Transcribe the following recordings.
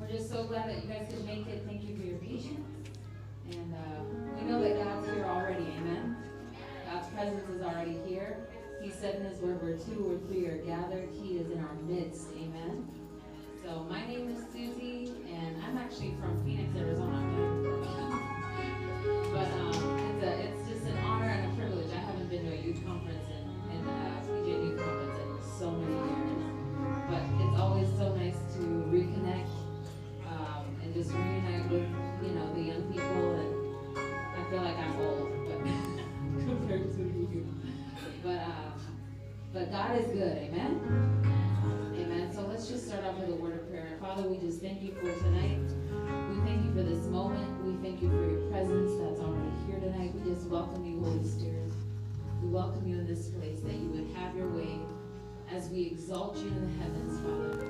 just so glad that you guys could make it. Thank you for your patience. And we know that God's here already, amen? God's presence is already here. He said in his word, where two or three are gathered, he is in our midst, amen? So my name is Susie, and I'm actually from Phoenix, Arizona. But it's just an honor and a privilege. I haven't been to a youth conference in PJ Youth Conference in so many years. But it's always so nice to reconnect and just reunite with, the young people. And I feel like I'm old, but compared to you. But God is good, amen? Amen. So let's just start off with a word of prayer. Father, we just thank you for tonight. We thank you for this moment. We thank you for your presence that's already here tonight. We just welcome you, Holy Spirit. We welcome you in this place, that you would have your way as we exalt you in the heavens, Father,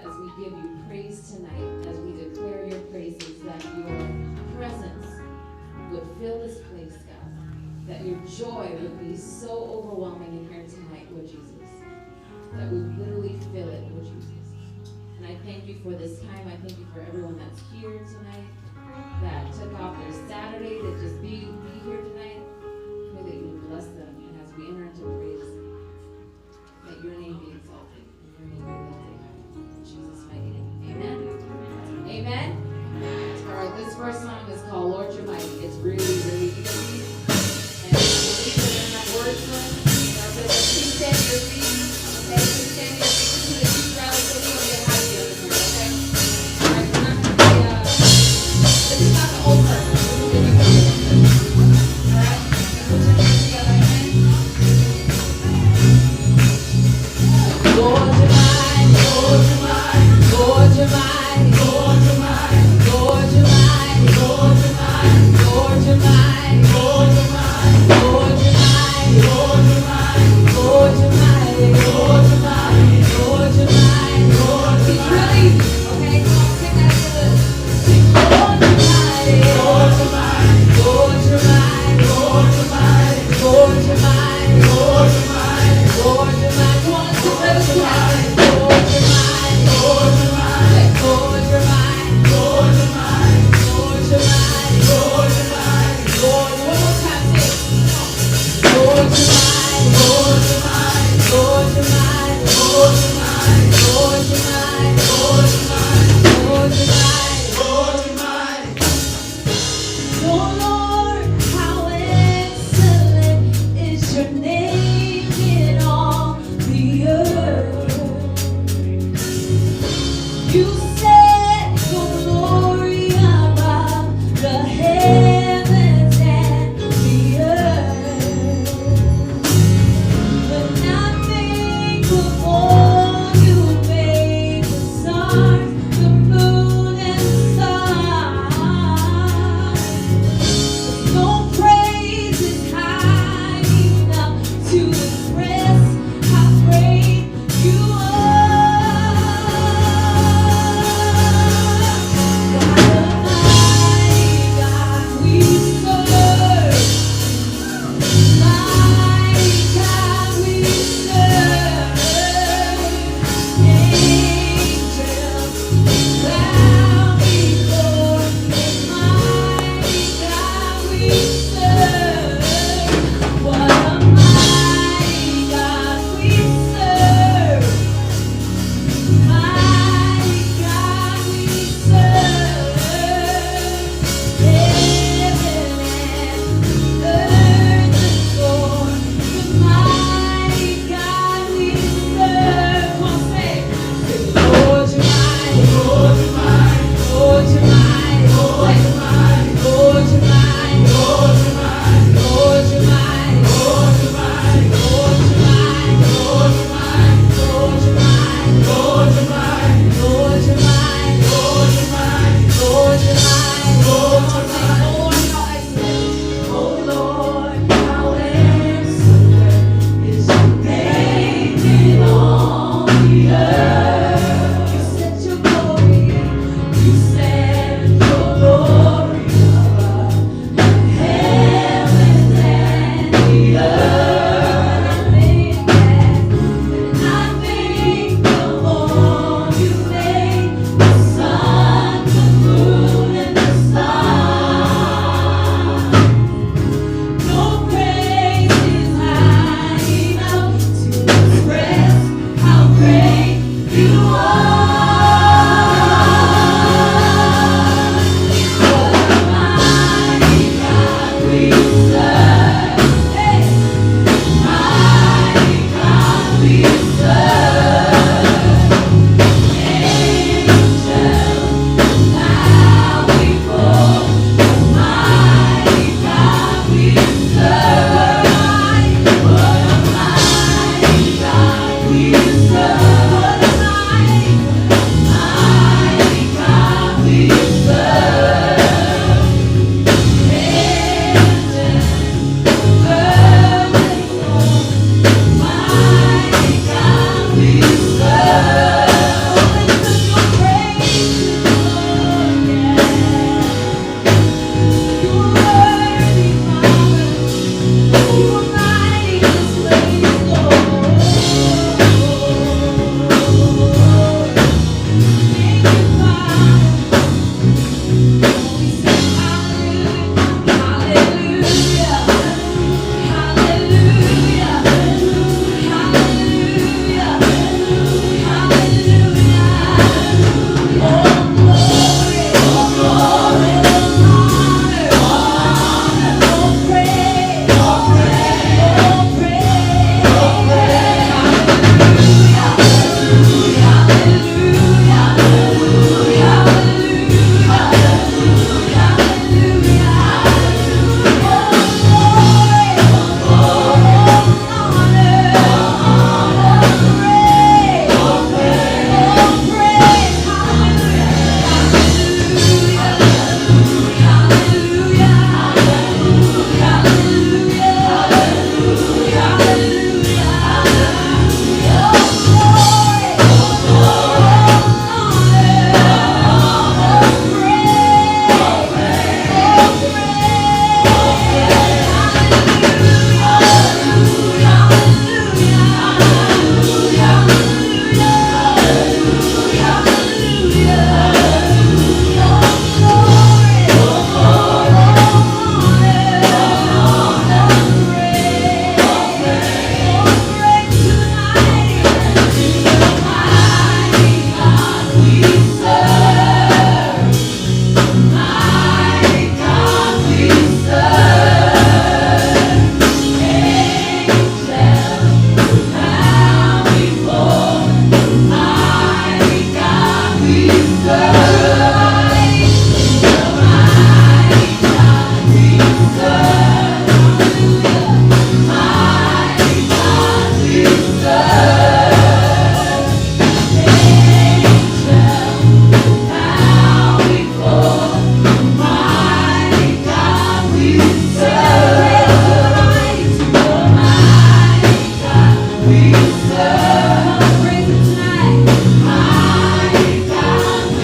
as we give you praise tonight, as we declare your praises, that your presence would fill this place, God, that your joy would be so overwhelming in here tonight, Lord Jesus, that we literally feel it, Lord Jesus. And I thank you for this time. I thank you for everyone that's here tonight, that took off their Saturday to just be here tonight. Pray that you would bless them, and as we enter into praise, that your name be exalted, and your name be lifted high. In Jesus' mighty name. Amen. Amen. All right, this first song is called Lord You're Mighty. It's really, really easy. And I believe that in that word to it. Please stand to your feet. Okay, please stand to your feet. Listen to the youth rally so we don't get happy over here, okay? All right, we're not going to be, this is not the old person. This is the new person. All right? Put your hands together, amen? Lord, you're mine, Lord, you're mine, Lord, you're mine, Lord, you're mine, Lord, you're mine, Lord, you're mine, Lord, you're mine, Lord, you're mine, Lord, you're mine, Lord, you're mine, Lord, you're mine, Lord, you're mine, Lord, you're mine, Lord, it's really easy, okay? Come on, sing that with us. Sing, Lord, you're mine, Lord, you're mine, Lord, you're mine, Lord, you're mine, Lord, you're mine, Lord, you're mine, Lord, you're mine. Come on, let's just let us have it. Lord, you're mine, Lord, you're mine, Lord, you're mine, Lord, you're mine, Lord, you're mine, Lord, you're mine, Lord. One more time, sing. Lord, you're mine, Lord, you're mine, Lord, you're mine, Lord, you're mine, Lord, you're mine, Lord, you're mine, Lord, you're mine, Lord, you're mine. Oh Lord, how excellent is your name in all the earth. You set your glory above the heavens and the earth. When I think of all you made, the stars, the moon, and the stars, no praise is high enough to express how great you are.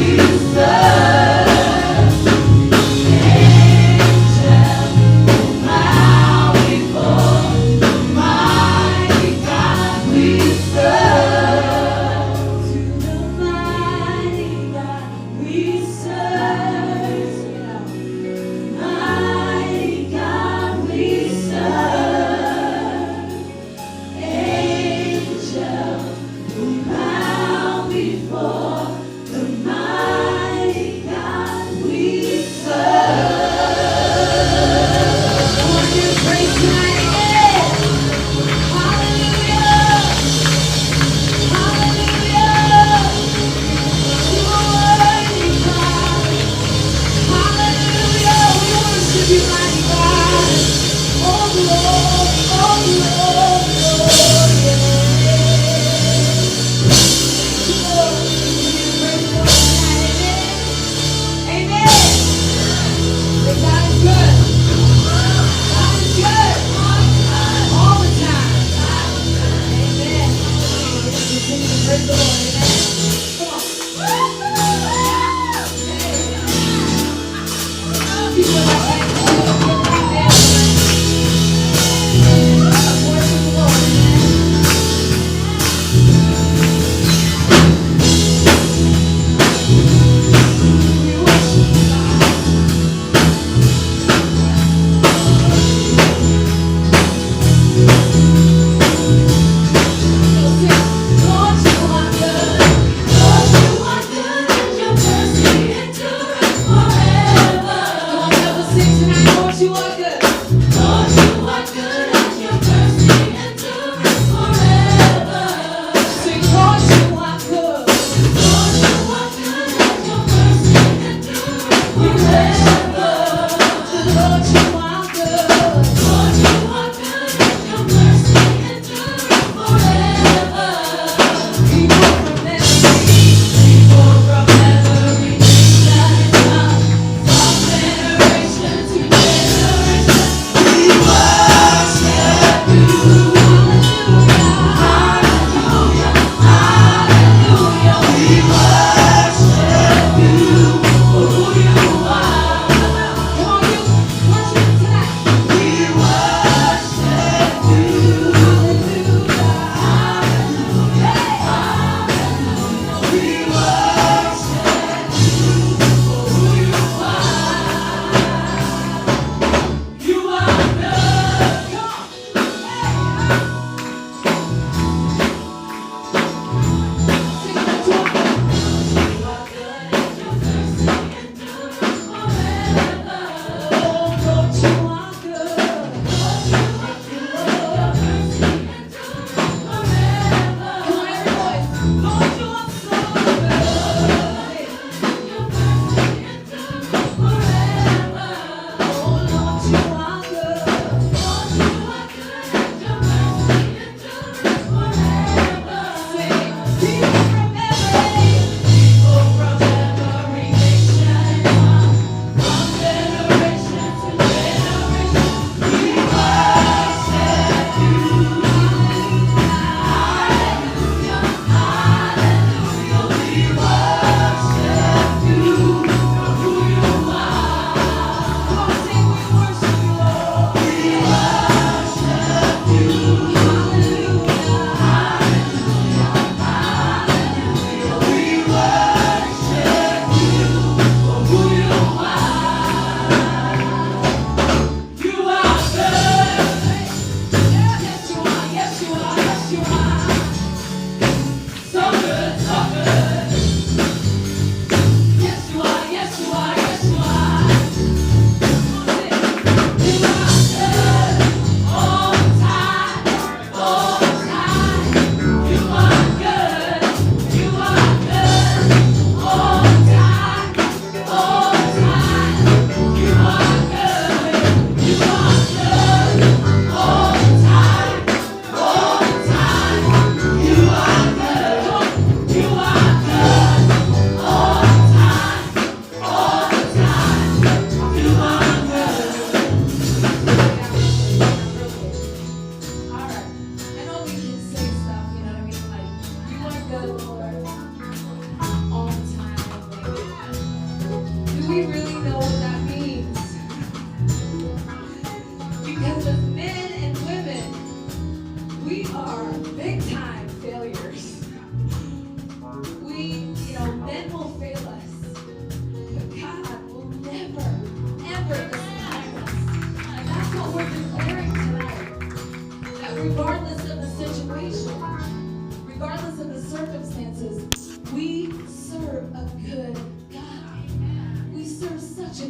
We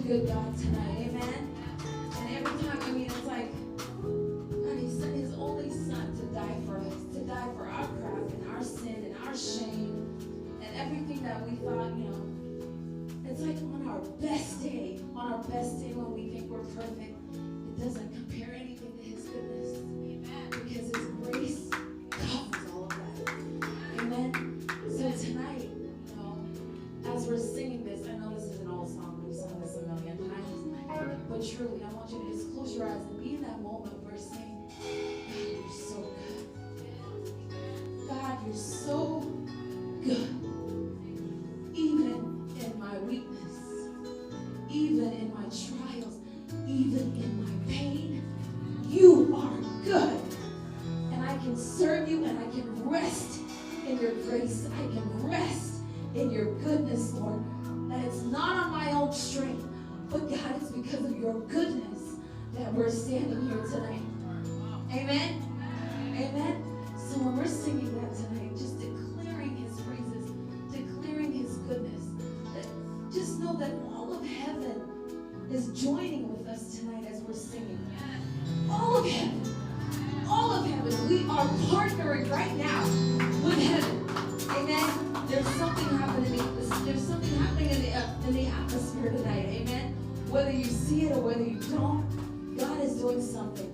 good God tonight. Amen. And every time, I mean, it's like, God, he sent his only son to die for us, to die for our crap and our sin and our shame and everything that we thought, it's like on our best day when we think we're perfect, it doesn't compare anything to his goodness. Amen. Because his grace covers all of that. Amen. So tonight, as we're singing this, I know this is an old song, we've sung this a million times, but truly, I want you to just close your eyes and be in that moment where saying, God, you're so good. God, you're so good. Even in my weakness, even in my trials, even in my pain, you are good. And I can serve you and I can rest in your grace. I can rest in your goodness, Lord. That it's not on my own strength, but God, it's because of your goodness that we're standing here tonight. Amen? Amen? So when we're singing that tonight, just declaring his praises, declaring his goodness, just know that all of heaven is joining with us tonight as we're singing. All of heaven. All of heaven. We are partnering right now with heaven. Amen. There's something happening. There's something happening in the atmosphere tonight. Amen. Whether you see it or whether you don't, God is doing something.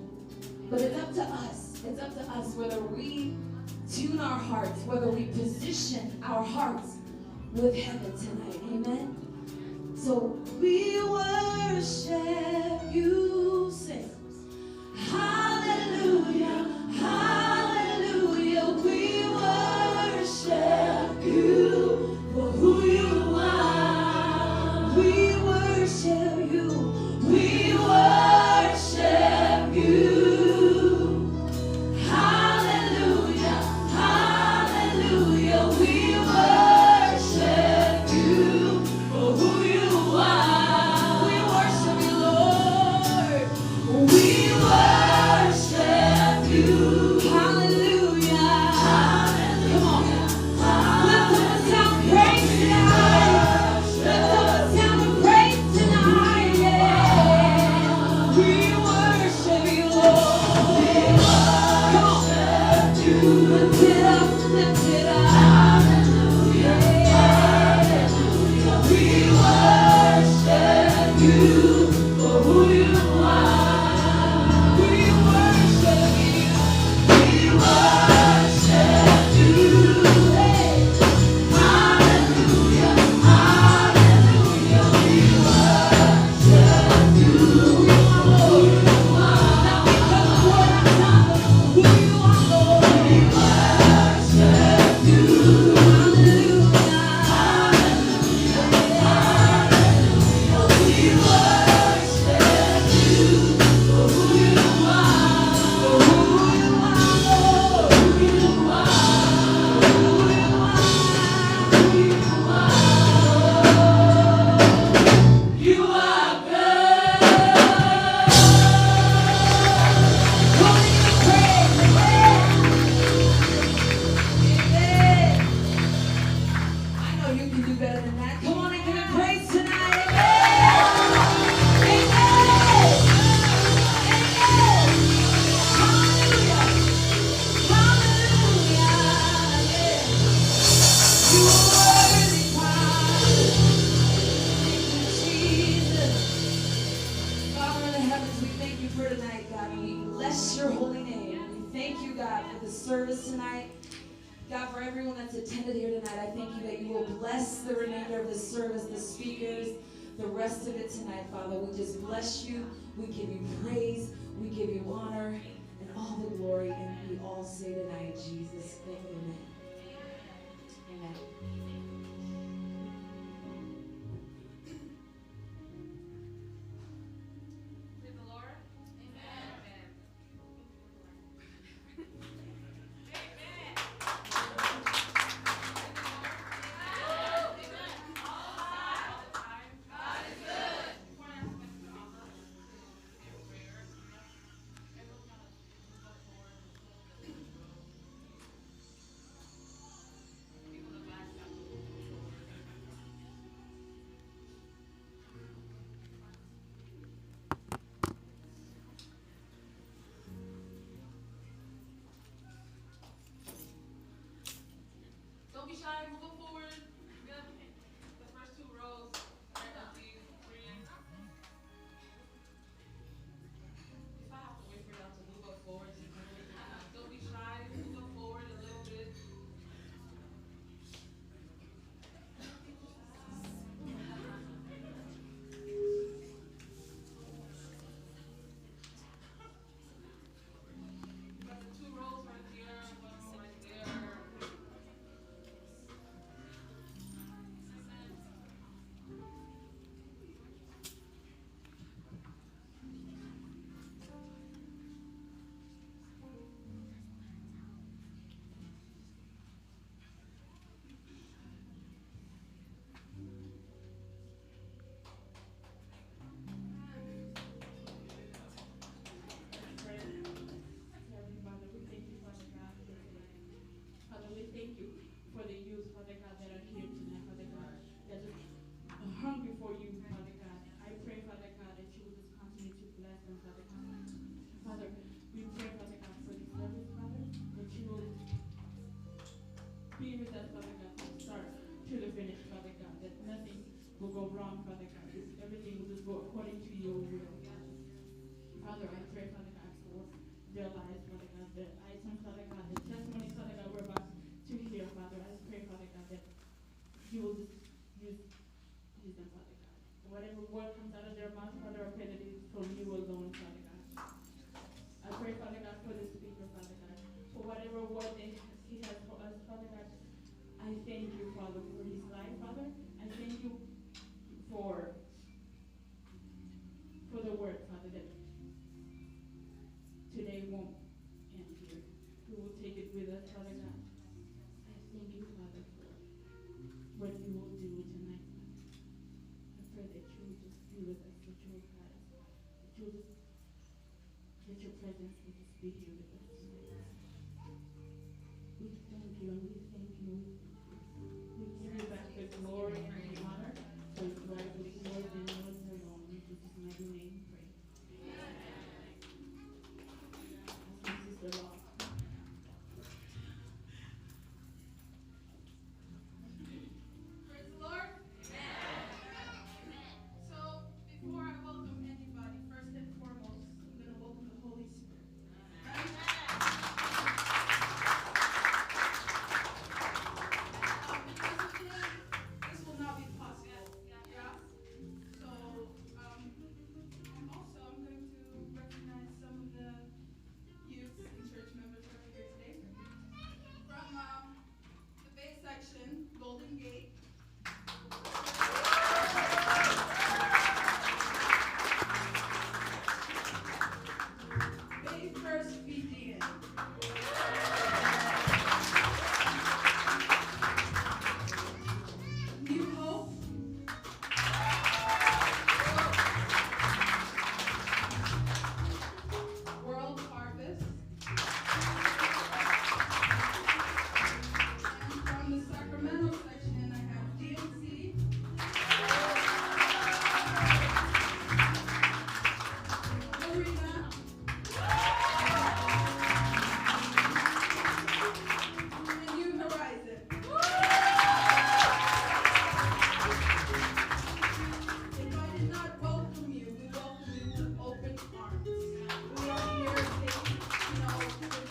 But it's up to us. It's up to us whether we tune our hearts, whether we position our hearts with heaven tonight. Amen. So we worship you. Sing. Hallelujah. Hallelujah. We worship you for who you are. We worship you. We worship you. Hallelujah. Hallelujah. We worship you for who you are. We worship you, Lord. We worship you. Hallelujah. Come on. Lift up a sound of praise tonight. Lift up a sound of praise tonight. Yeah. We worship you, Lord. Come on. Lift it up. Lift it up. Hallelujah. We worship you for who you are. We worship you. We worship you. Hey. Hallelujah. Hallelujah. We worship you. Who you are. Not because of what I've done, but who you are, Lord. We worship you. Hallelujah. We worship you for who you are. For who you are, Lord. Who you are. Who you are. You are good. Come on, give him praise. Amen. I know you can do better than that. Come on and give him praise tonight. Amen. Amen. Amen. Hallelujah. Hallelujah. Yeah. You are worthy, God. Thank you, Jesus. Father in the heavens, we thank you for tonight, God, and we bless your holy name. We thank you, God, for the service tonight. God, for everyone that's attended here tonight, I thank you that you will bless the remainder of the service, the speakers, the rest of it tonight, Father. We just bless you. We give you praise. We give you honor and all the glory. And we all say tonight, Jesus' name, amen. Amen. Praise the Lord. Amen. on, Father God. Everything will just go according to your will. Father, I pray, Father God, for their lives, Father God, the items, Father God, the testimonies, Father God, we're about to hear, Father. I pray, Father God, that you will just use them, Father God. Whatever word comes out of their mouth, Father, I pray that it is from you alone, Father God. I pray, Father God, for the speaker, Father God, for whatever word he has for us, Father God. I thank you, Father, for his life, Father. I thank you for the word, Father, that today won't end here. We will take it with us, Father God. I thank you, Father, for what you will do tonight, Father. I pray that you will just be with us, that you will guide us, that you will just, that your presence will just be here with us tonight. We thank you and we thank you. We give you back the glory and the honor, for it's rightfully yours and yours alone. In Jesus' mighty name, we pray. Ask my sister Law. Praise the Lord. Amen. So, before I welcome anybody, first and foremost, I'm going to welcome the Holy Spirit. Because of him, this will not be possible. Yeah? So, and also I'm going to recognize some of the youth and church members who are here today. From the Bay section, Golden Gate. Bay First BGN. New Hope. World Harvest. And from the Sacramento section, I have DMC. Marina. And New Horizon. If I did not welcome you, we welcome you with open arms. We are here with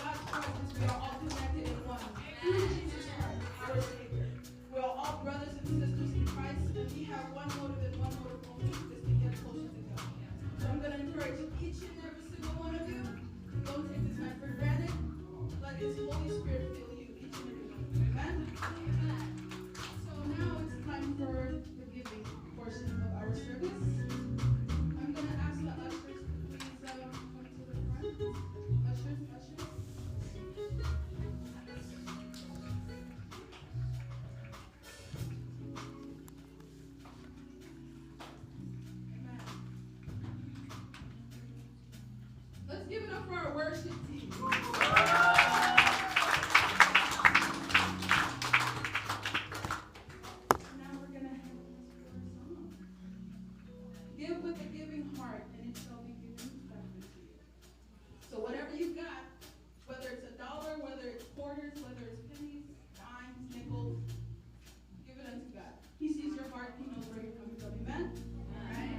God's presence, we are all connected in one. Through Jesus Christ, our Savior. We are all brothers and sisters in Christ, and we have one motive and one motive only, is to get closer to God. So I'm going to encourage each and every single one of you, don't take this night for granted. Let His Holy Spirit fill you, each and every one of you. Amen? So now it's time for the giving portion of our service. I'm going to ask the ushers to please come to the front. Ushers. Amen. Let's give it up for our worship team. Now we're going to have a song. Give with a giving heart, and it shall be given back unto you. So whatever you got, whether it's $1, whether it's quarters, whether it's pennies, dimes, nickels, give it unto God. He sees your heart. He knows where you're coming from. Amen? All right?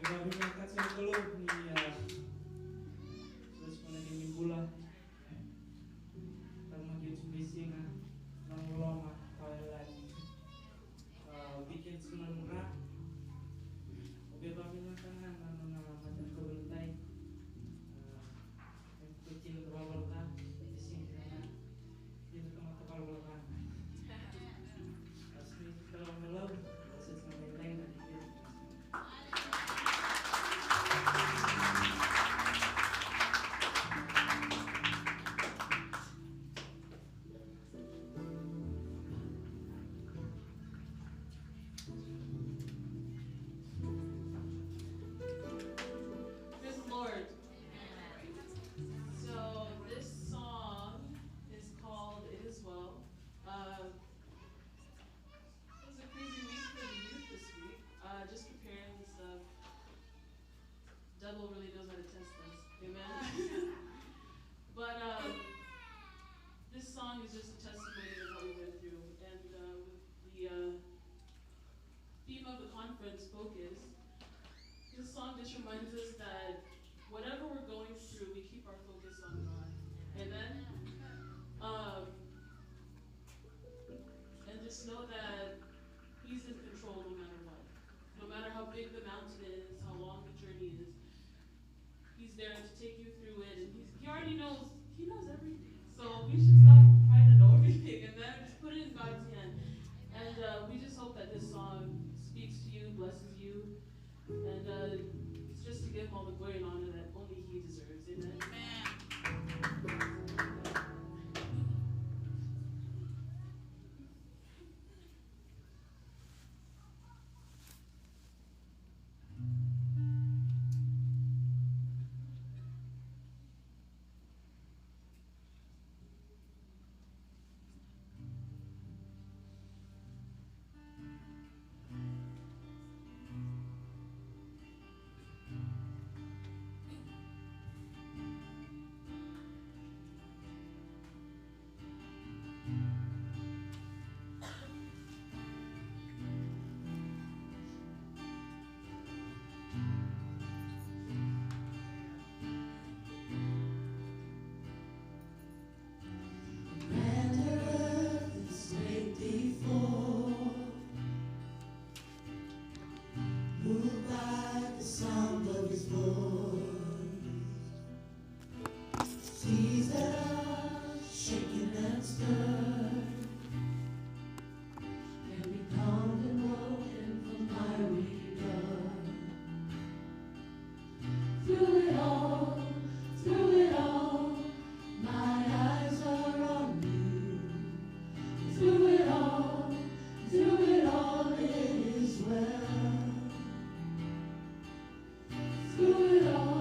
Grabe mengangkat sa loob ni terus mo naging nimbula. Pag mag-YouTube nga ng ulama kawalan. Weekends mo na mura. Obe ba mo lang tangan ano na matan ko luntay. Kecil berawal ka, sing na dito ka matapal ka. Asli kalau malam, proses main-main na dikit. Praise the Lord. So this song is called "It Is Well." It was a crazy week for the youth this week. Just preparing and stuff. Devil really knows how to test us. Amen. But this song is just a testimony of what we went through, and with the theme of the conference, focus. This song just reminds us that whatever we're going through, we keep our focus on God. Amen? And just know that He's in control no matter what. No matter how big the mountain is, how long the journey is, He's there to take you through it. And He already knows, He knows everything. So we should stop trying to know everything and then just put it in God's hand. And we just hope that this song speaks to you, blesses you, and it's just to give Him all the glory and honor that only He deserves. Amen. Through it all.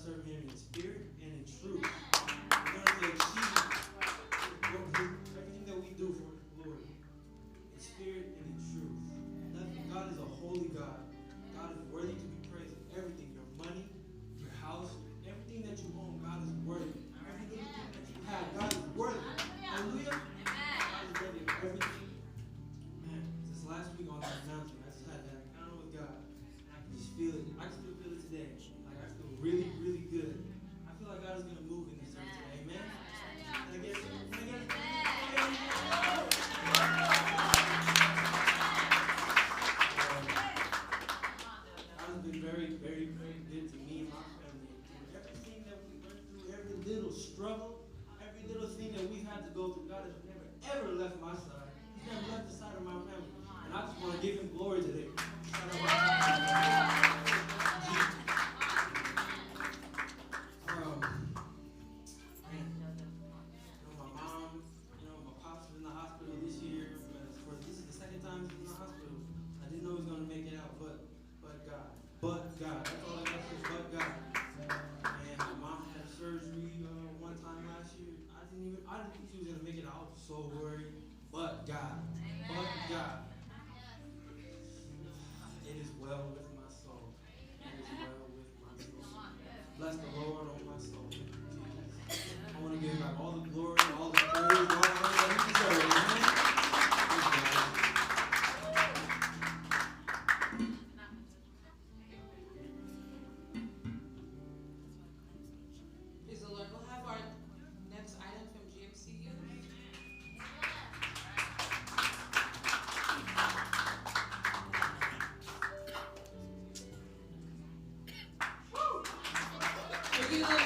serve Him in spirit and in truth. In order to achieve everything that we do for His glory, in spirit and in truth. God is a holy God. God is worthy to be praised in everything. Your money, your house, everything that you own, God is worthy. Every little thing that you have, God is worthy. Hallelujah. God is worthy of everything. Man, this last week on that mountain, I just had that encounter with God. And I can just feel it. I still feel it today. Like I feel really, really good. I feel like God is going to move in this service today. Amen. Can I get it? Very, very, very good to me and my family. And everything that we went through, every little struggle, every little thing that we've had to go through, God has never, ever left my side. He's never left the side of my family. And I just want to give Him glory today. My mom, my pops was in the hospital this year. This is the second time he's in the hospital. I didn't know he was going to make it out, but God. But God. That's all I got to say. But God. And my mom had surgery one time last year. I didn't think she was gonna make it out. I was so worried. But God. But God. It is well with my soul. It is well with my soul. Bless the Lord, oh my soul. Jesus. I want to give God all the glory, all the praise, all the honor that He deserves. Amen. Praise the Lord. We'll have our next item from GMC Youth. Forgive them,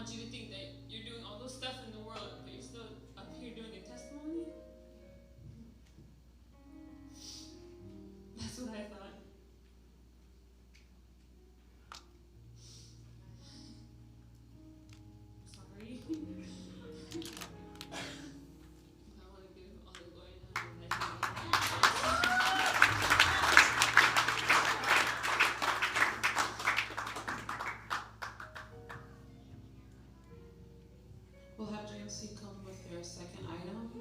want you to think that you're doing all those stuff in the world, but you're still up here doing a testimony. That's what I thought. Sorry. I want to give all the glory and honor that We'll have JMC come with their second item.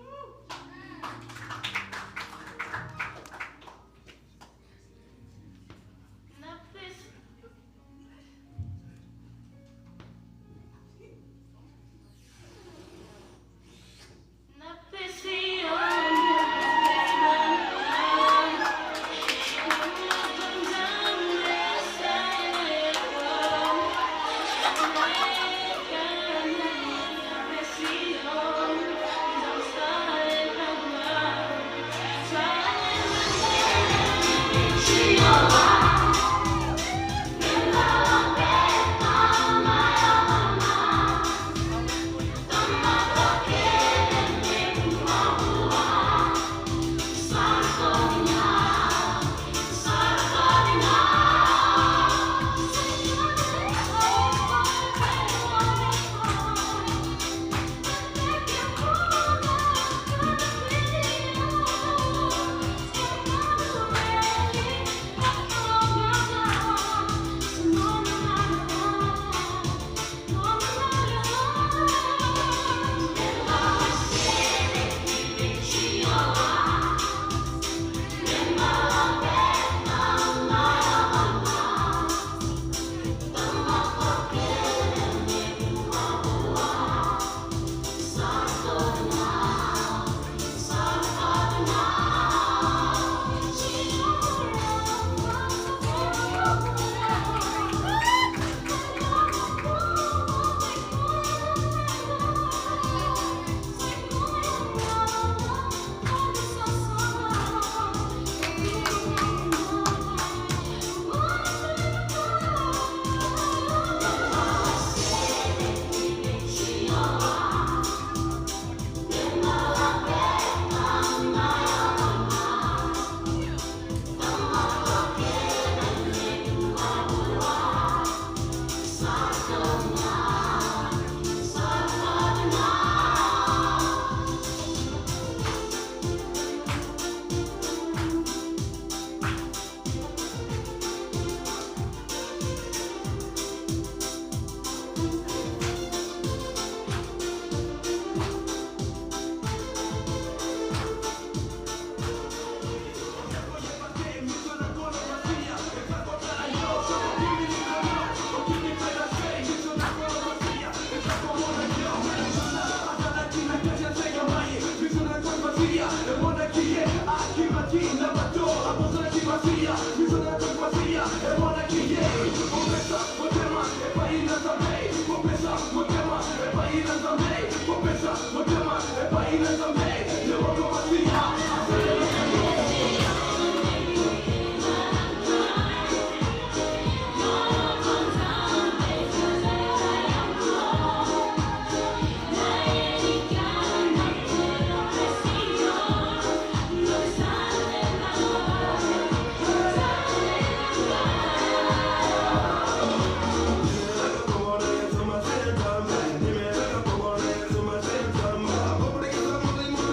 Dime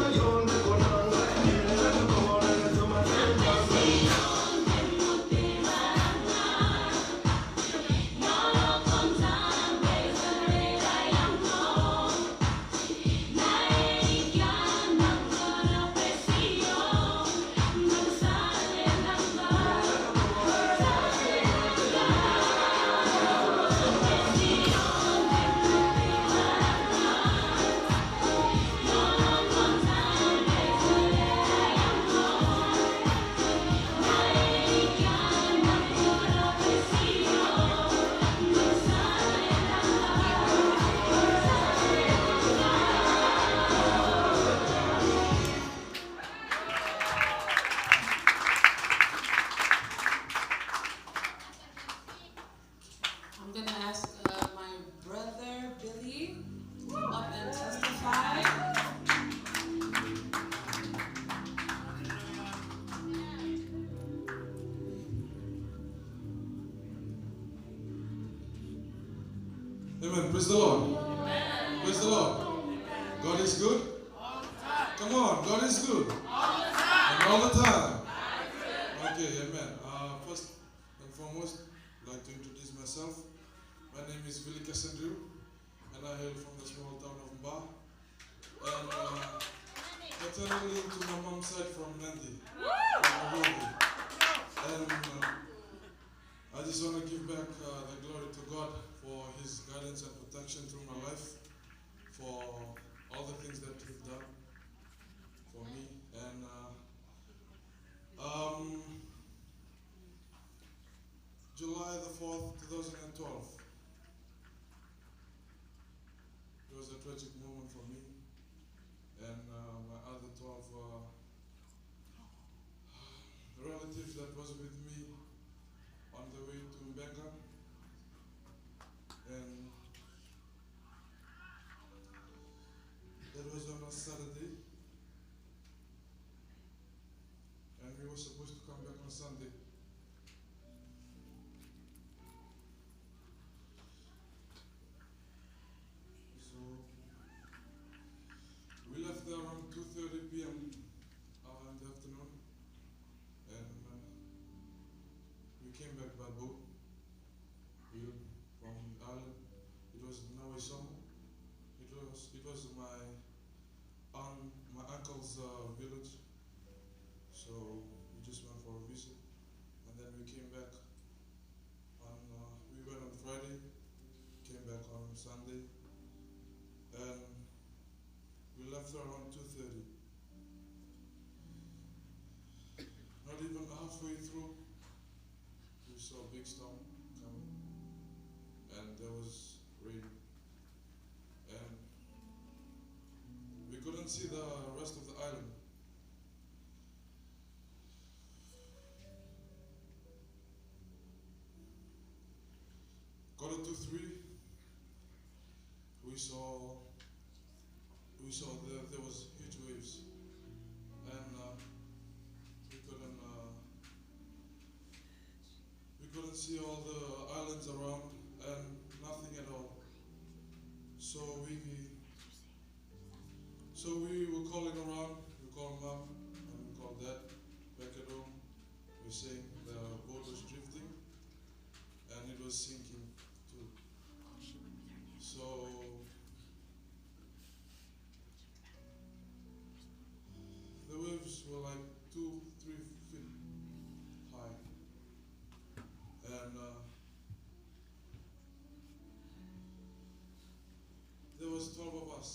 Amen. Praise the Lord. Praise the Lord. God is good. Come on, God is good. And all the time. Okay, amen. First and foremost, I'd like to introduce myself. My name is Willie Cassandru, and I hail from the small town of Mba. And paternally to my mom's side from Nandi. And I just want to give back the glory to God for His guidance and protection through my life, for all the things that He's done for me. And July the 4th, 2012, it was a tragic moment for me and my other 12 relatives that was with me on the way to Mbenga. And that was on a Saturday, and we were supposed to come back on Sunday. So we left there around 2:30 p.m. In the afternoon, and we came back by boat. From the island. It was Nawe Somo. It was my uncle's village. So we just went for a visit, and then we came back on. We went on Friday, came back on Sunday, and we left around 2:30. Not even halfway through, we saw a big storm coming, and there was rain, and we couldn't see the rest of the island. Quarter to 3, we saw there was huge waves, and we couldn't see all the islands around, and nothing at all. So we were calling around. We called mom and we called dad back at home. We were saying the boat was drifting and it was sinking too. So the waves were like 2-3 feet high, and there was 12 of us.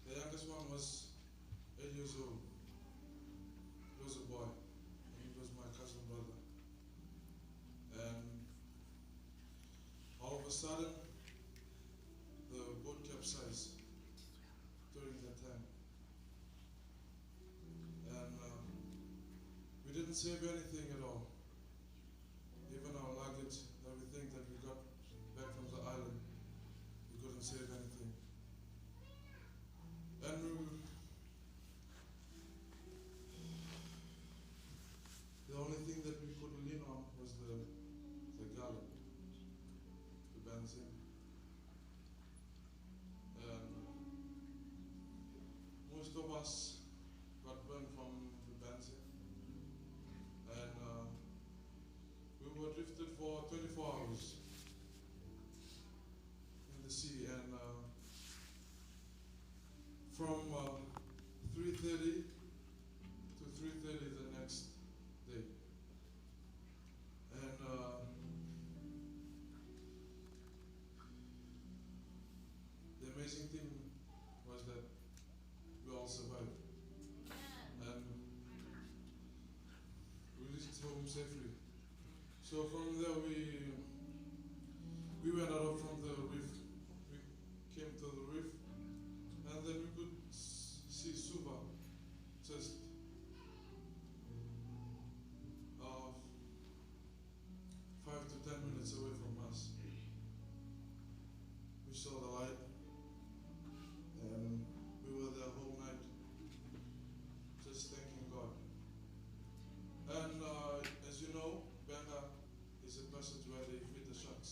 The youngest one was 8 years old. He was a boy, and he was my cousin brother. And all of a sudden, the boat capsized during that time. And we didn't save anything at all. Even our luggage, everything that we got back from the island, we couldn't save anything. And the only thing that we could lean on was the gallon, the benzene. And most of us got burned from the benzene. And we were drifted for 24 hours in the sea, and from 3:30 to 3:30 the next day. And the amazing thing was that we all survived. And we reached home safely. So from there we went out from the reef. We came to the reef, and then we could see Suva just 5 to 10 minutes away from us. We saw the light, and we were there whole night, just thanking God. And as you know, Benga is a passage where they feed the sharks.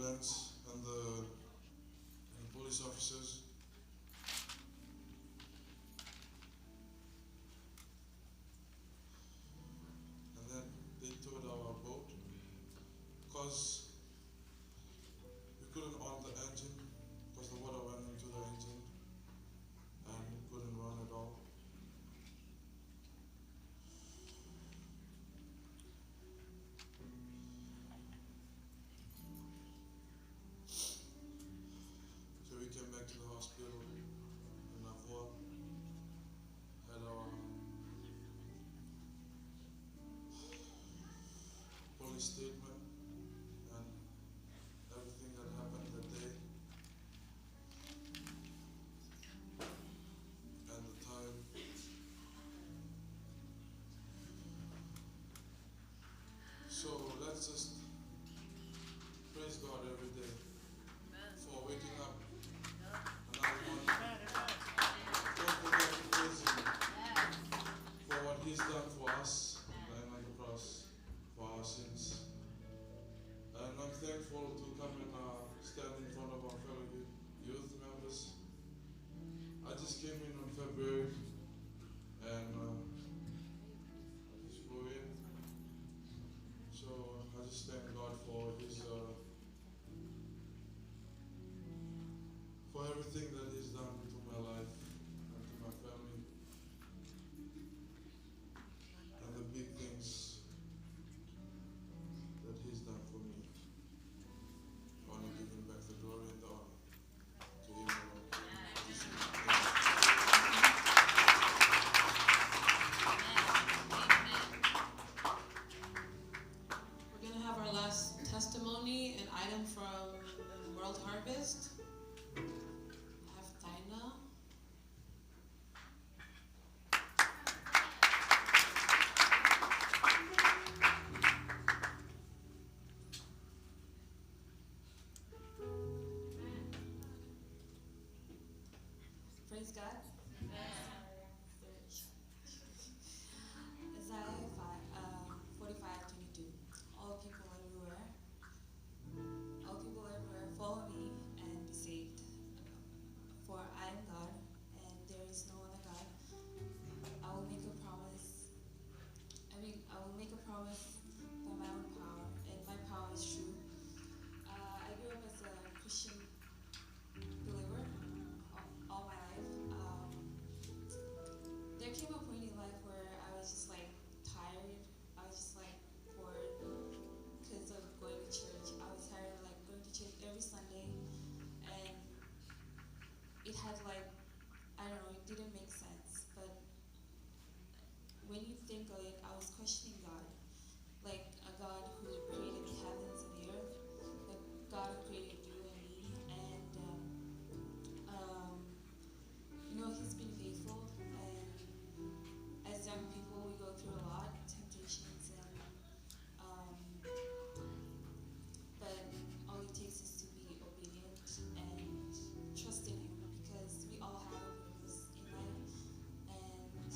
ambulance and the police officers. And then they towed our boat because we couldn't on the engine because the water went into the engine and we couldn't run at all. So we came back to the hospital in Navua, had our police statement and everything that happened that day and the time. So let's just praise God every day for waking up another morning. Don't forget to praise Him for what He's done for us, dying on the cross for our sins. And I'm thankful to come and stand in front of our fellow youth members. I just came in on February and I just flew in. So I just thank God for His for everything that He's done to my life and to my family and the big things that He's done for me. I want to give Him back the glory and the honor to Him alone. We're going to have our last testimony, an item from World Harvest. I have Dinah. Praise God. Isaiah 45:22. All people everywhere, follow me and be saved. For I am God, and there is no other God. I will make a promise. I will make a promise by my own power, and my power is true. I grew up as a Christian believer all my life. There came a point in life where I was just like tired. I was just like bored because of going to church. I was tired of like going to church every Sunday, and it had like, I don't know, it didn't make sense. But when you think of it, I was questioning God, like a God who created the heavens and the earth, the God who created you and me, and you know, He's been faithful. And as young people, we go through a lot, temptations, and but all it takes is to be obedient and trust in Him, because we all have a purpose in life. And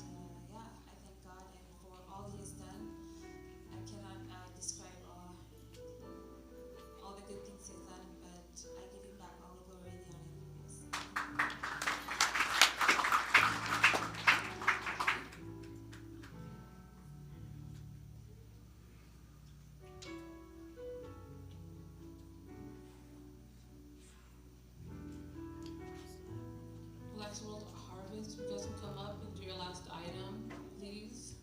yeah, I thank God and for all He has done. I cannot describe all the good things He's done, but I give Him back all the glory and the honor for this. Black's World Harvest, you guys can come up and do your last item, please.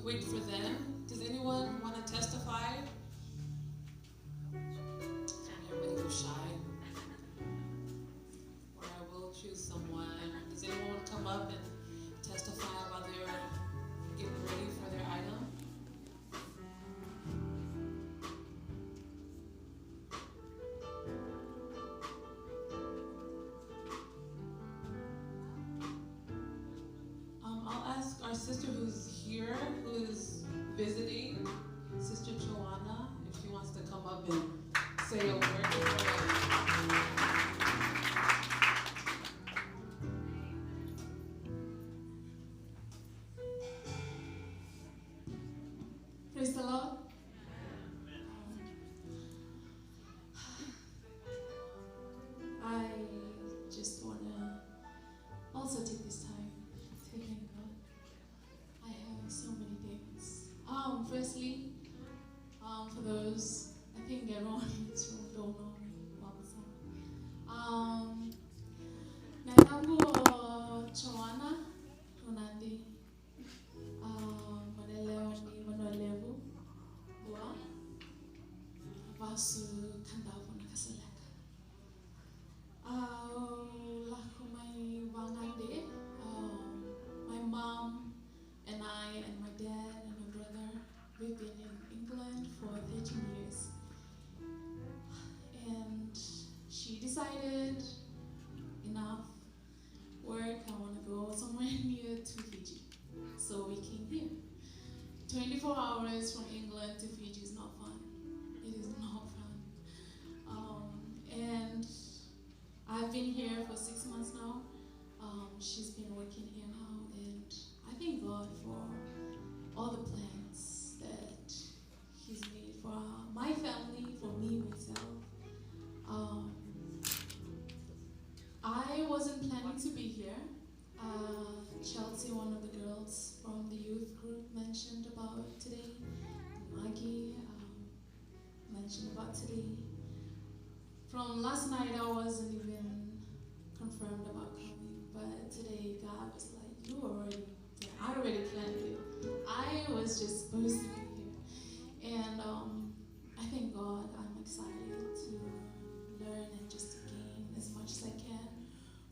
wait for them. Does anyone want to testify? Everybody goes shy. Or I will choose someone. Does anyone want to come up and testify about their getting ready for their item? I'll ask our sister who's here, who's visiting, Sister Joanna, if she wants to come up and say a word. Praise the Lord. I just want to also take this time to thank God. I have so many things. Firstly, for those, I think everyone in this room don't know me, Mama Sam. Nayangu Joanna Ronandi. Manelewa ni Manolevu. Wa Vasu Kandavu Nakasalaka. Lakumai Wangande. My mom and I and my dad and my brother, we've been in England for 13 years. And she decided, enough work, I want to go somewhere near to Fiji. So we came here. 24 hours from England to Fiji is not fun. It is not fun. And I've been here for 6 months now. She's been working here now, and I thank God for all the plans that He's made for my family, for me, myself. I wasn't planning to be here. Chelsea, one of the girls from the youth group, mentioned about today. Maggie mentioned about today. From last night, I wasn't even confirmed about coming, but today God was like, "You already, I already planned it. I was just supposed to be here," and I thank God. I'm excited to learn and just to gain as much as I can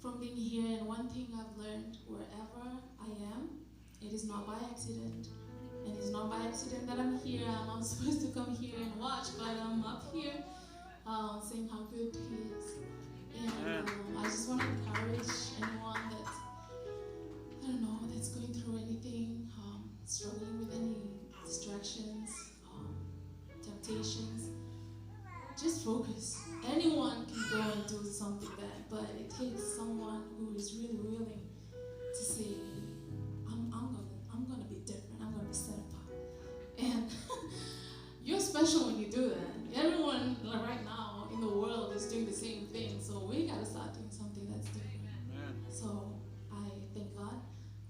from being here. And one thing I've learned, wherever I am, it is not by accident. And it's not by accident that I'm here. I'm not supposed to come here and watch, but I'm up here saying how good He is. And I just want to encourage anyone that, I don't know, that's going through anything, struggling with any distractions, temptations. Just focus. Anyone can go and do something bad, but it takes someone who is really willing to say, I'm gonna be different. I'm gonna be set apart. And you're special when you do that. Everyone right now in the world is doing the same thing, so we gotta start doing something that's different. Amen. So I thank God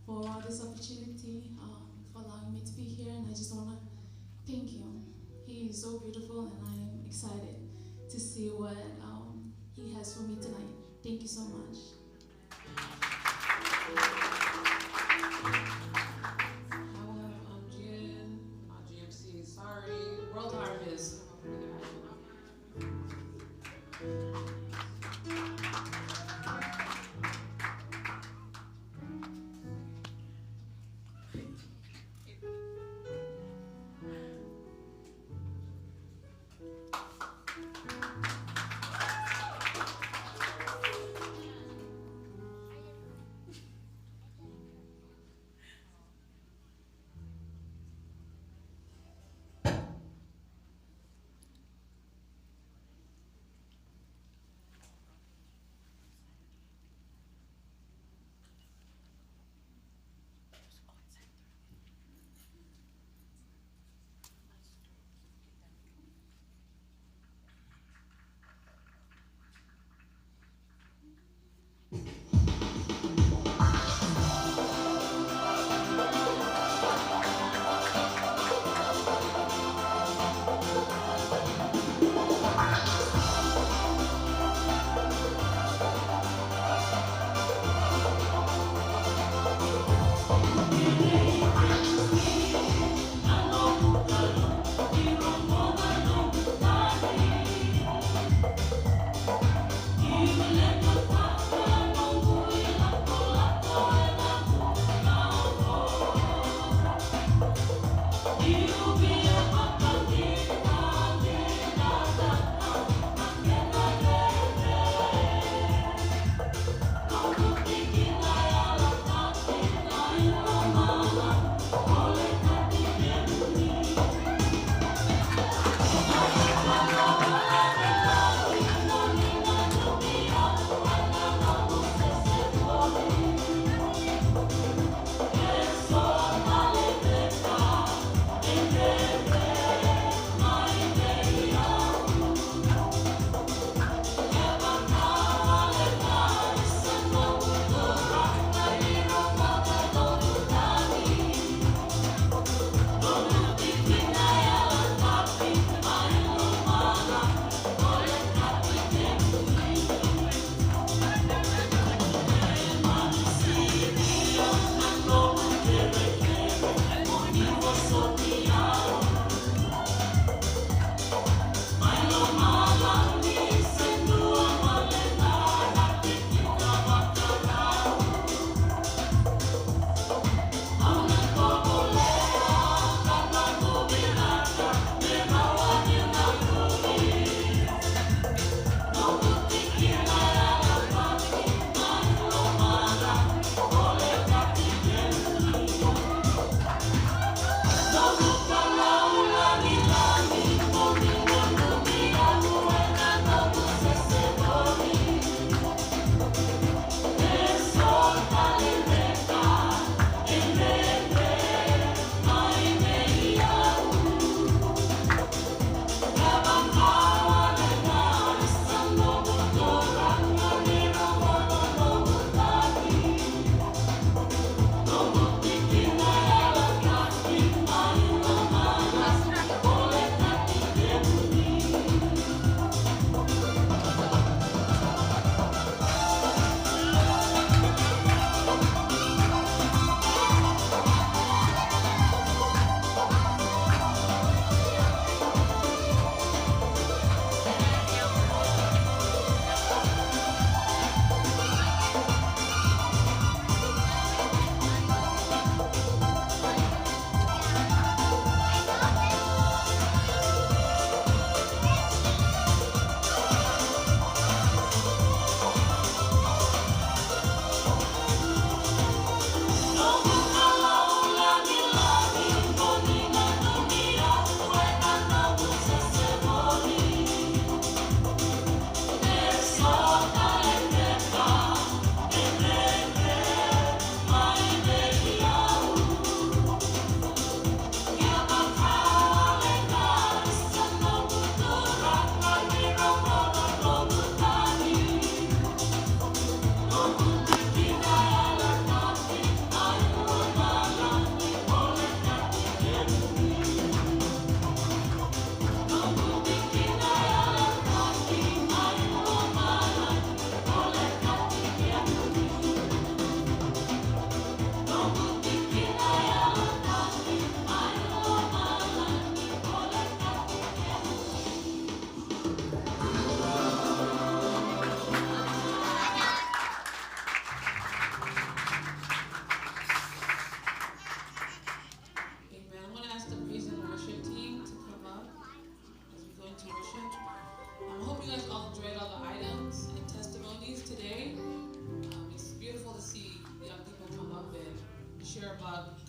for this opportunity, for allowing me to be here, and I just wanna thank Him. He is so beautiful, and I'm excited to see what He has for me tonight. Thank you so much. GMC, sorry. World Harvest.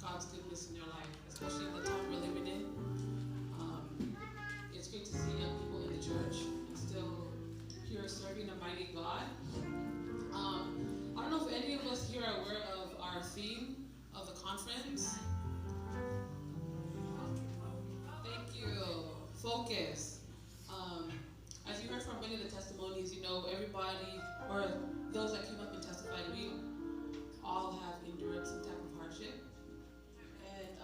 God's goodness in their life, especially in the time we're living in. It's great to see young people in the church and still here serving a mighty God. I don't know if any of us here are aware of our theme of the conference. Thank you. Focus. As you heard from many of the testimonies, you know, everybody, or those that came up and testified, we all have endured some type of hardship. And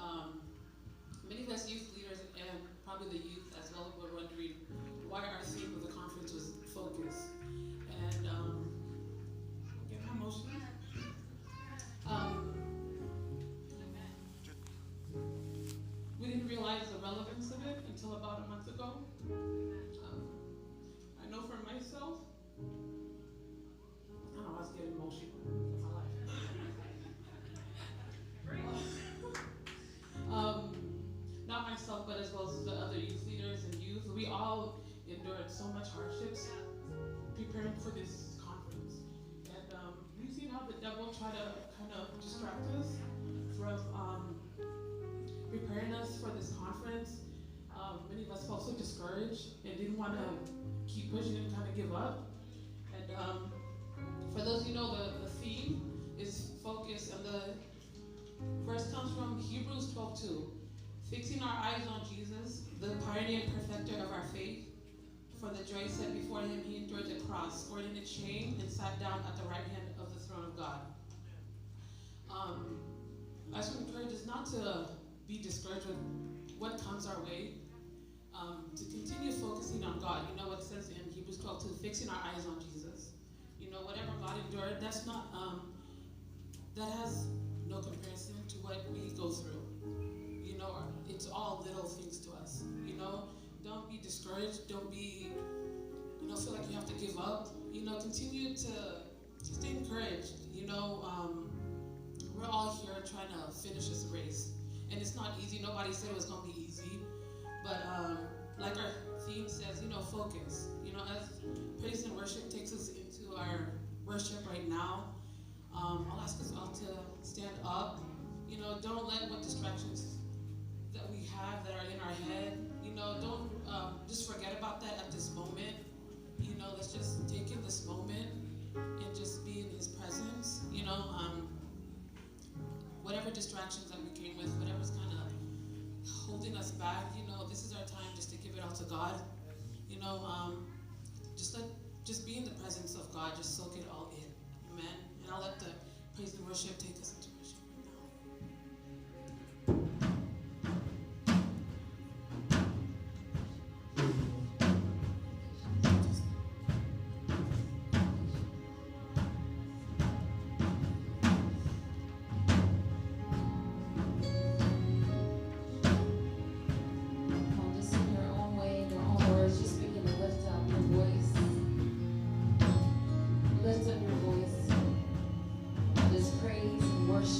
many of us youth leaders and probably the youth as well were wondering why our theme of the conference was focus. And get my emotions. We didn't realize the relevance of it until about a month ago. I know for myself, I don't know, I was getting emotional in my life. Not myself, but as well as the other youth leaders and youth, we all endured so much hardships preparing for this conference. And we've seen how the devil tried to kind of distract us from preparing us for this conference. Many of us felt so discouraged and didn't want to keep pushing and kind of give up. And for those of you who know, the theme is focus, and the verse comes from Hebrews 12:2. Fixing our eyes on Jesus, the pioneer and perfecter of our faith, for the joy set before him, he endured the cross, scorning its shame, and sat down at the right hand of the throne of God. I just encourage us not to be discouraged with what comes our way, to continue focusing on God. You know what it says in Hebrews 12:2, fixing our eyes on Jesus. You know, whatever God endured, that's not, that has no comparison to what we go through. You know, it's all little things to us. You know, don't be discouraged. Don't be, you know, feel like you have to give up. You know, continue to stay encouraged. You know, we're all here trying to finish this race. And it's not easy. Nobody said it was going to be easy. But like our theme says, you know, focus. You know, as praise and worship takes us into our worship right now, I'll ask us all to stand up. You know, don't let what distractions that we have that are in our head, you know, don't just forget about that at this moment. You know, let's just take in this moment and just be in his presence. You know, whatever distractions that we came with, whatever's kind of holding us back, you know, this is our time just to give it all to God. You know, just be in the presence of God, just soak it all in. Amen. And I'll let the praise and worship take us into worship right now. Lift up your voice. Just praise and worship.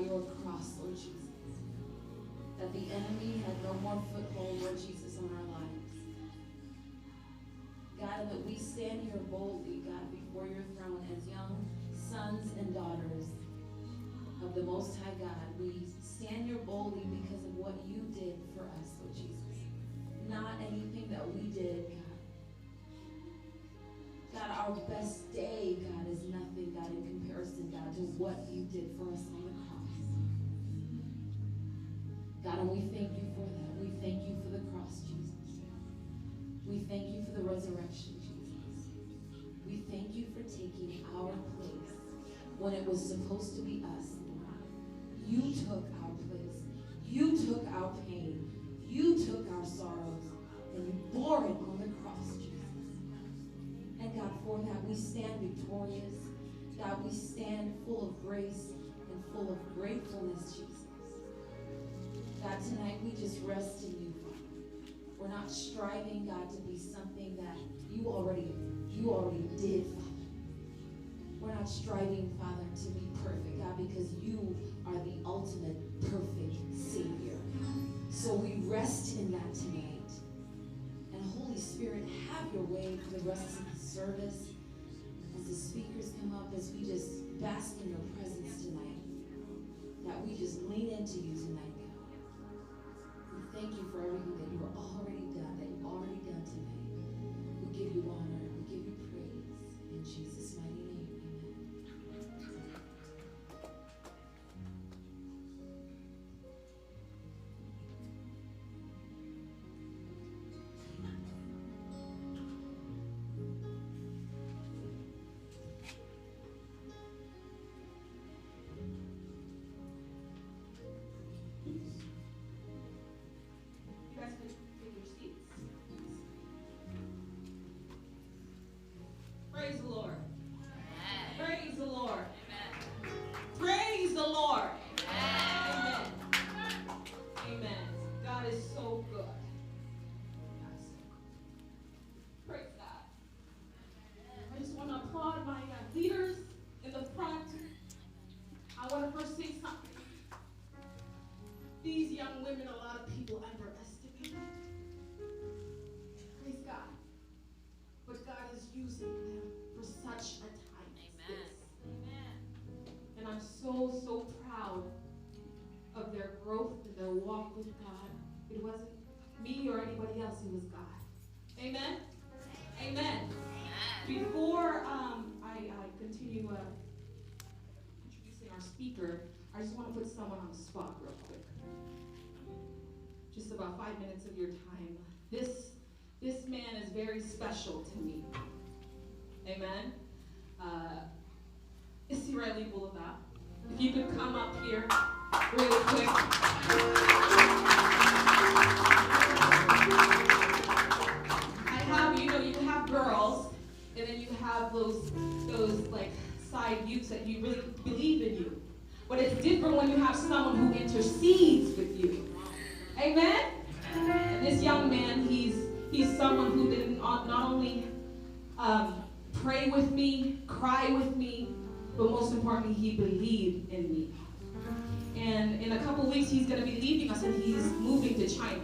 your cross, Lord Jesus. That the enemy had no more foothold, Lord Jesus, on our lives. God, and that we stand here boldly, God, before your throne as young sons and daughters of the Most High God. We stand here boldly because of what you did for us, Lord Jesus. Not anything that we did, God. God, our best day, God, is nothing, God, in comparison, God, to what you did for us on the cross. God, and we thank you for that. We thank you for the cross, Jesus. We thank you for the resurrection, Jesus. We thank you for taking our place when it was supposed to be us, Lord. You took our place. You took our pain. You took our sorrows, and you bore it on the cross, Jesus. And God, for that we stand victorious. God, we stand full of grace and full of gratefulness, Jesus. God, tonight we just rest in you, Father. We're not striving, God, to be something that you already did, Father. We're not striving, Father, to be perfect, God, because you are the ultimate perfect Savior. So we rest in that tonight. And Holy Spirit, have your way for the rest of the service. As the speakers come up, as we just bask in your presence tonight. That we just lean into you tonight, God. We thank you for everything that you are already done, that you've already done tonight. We give you honor, we give you praise. In Jesus' mighty name, amen. You guys can take your seats. Praise the Lord. Praise the Lord. Praise the Lord. Amen. Amen. God is so good. God is so good. Praise God. I just want to applaud my leaders in the front. I want to first say something. These young women, a lot of people underestimate. Praise God. But God is using them for such a time as this. And I'm so, so proud of their growth and their walk with God. It wasn't me or anybody else, it was God. Amen? Amen. Before I continue introducing our speaker, I just want to put someone on the spot real quick. Just about 5 minutes of your time. This man is very special to me. Amen. Israeli Boulevard. If you could come up here really quick. I have, you have girls, and then you have those like side youths that you really believe in you. But it's different when you have someone who intercedes with you. Amen? And this young man, he's someone who didn't not only pray with me, cry with me, but most importantly, he believed in me. And in a couple weeks, he's going to be leaving us, and he's moving to China.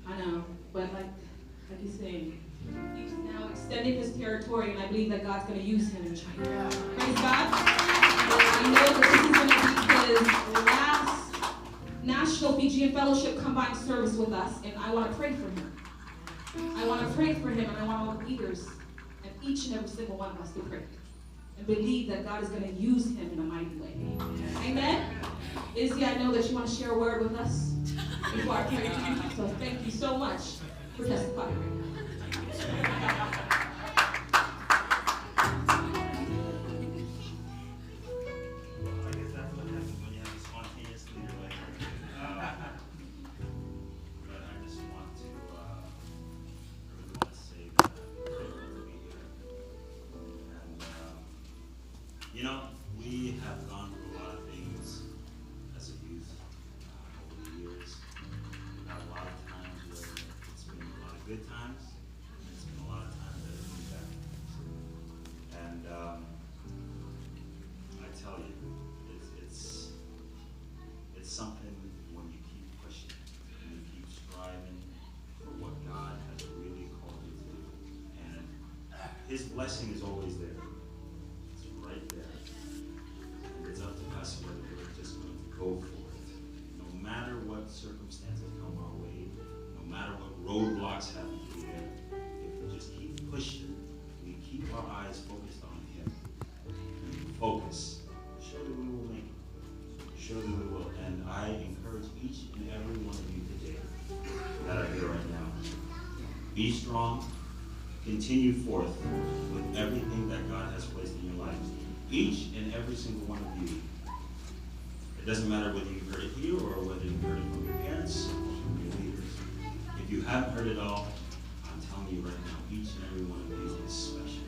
I know, but like he's saying, he's now extending his territory, and I believe that God's going to use him in China. Praise God. I know that this is going to be his last National Fijian Fellowship combined service with us, and I want to pray for him. I want to pray for him, and I want all the leaders and each and every single one of us to pray and believe that God is going to use him in a mighty way. Amen? Izzy, I know that you want to share a word with us before I pray for you, so thank you so much for testifying right now. You know, we have gone through a lot of things as a youth over the years. We've had a lot of times where it's been a lot of good times, and it's been a lot of times that have been bad times. And I tell you, something when you keep pushing and you keep striving for what God has really called you to do. And His blessing is always there. It's right there. And it's up to us whether we're just going to go for it. No matter what circumstances come our way, no matter what roadblocks have to be there, if we just keep pushing, we keep our eyes focused on Him, focus, surely we will make it. Surely we will. And I encourage each and every one of you today that are here right now. Be strong. Continue forth with everything that God has placed in your life. Each and every single one of you. It doesn't matter whether you've heard it here or whether you've heard it from your parents or from your leaders. If you haven't heard it all, I'm telling you right now, each and every one of you is special.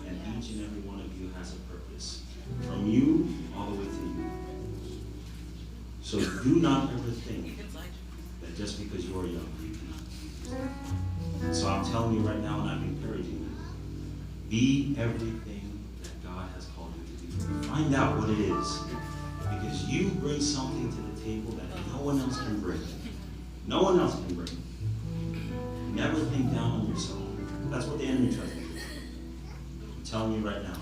And each and every one of you has a purpose. From you all the way to you. So do not ever think that just because you're young, you cannot. So I'm telling you right now, and I'm encouraging you, be everything that God has called you to be. Find out what it is. Because you bring something to the table that no one else can bring. No one else can bring. Never think down on yourself. That's what the enemy tries to do. I'm telling you right now.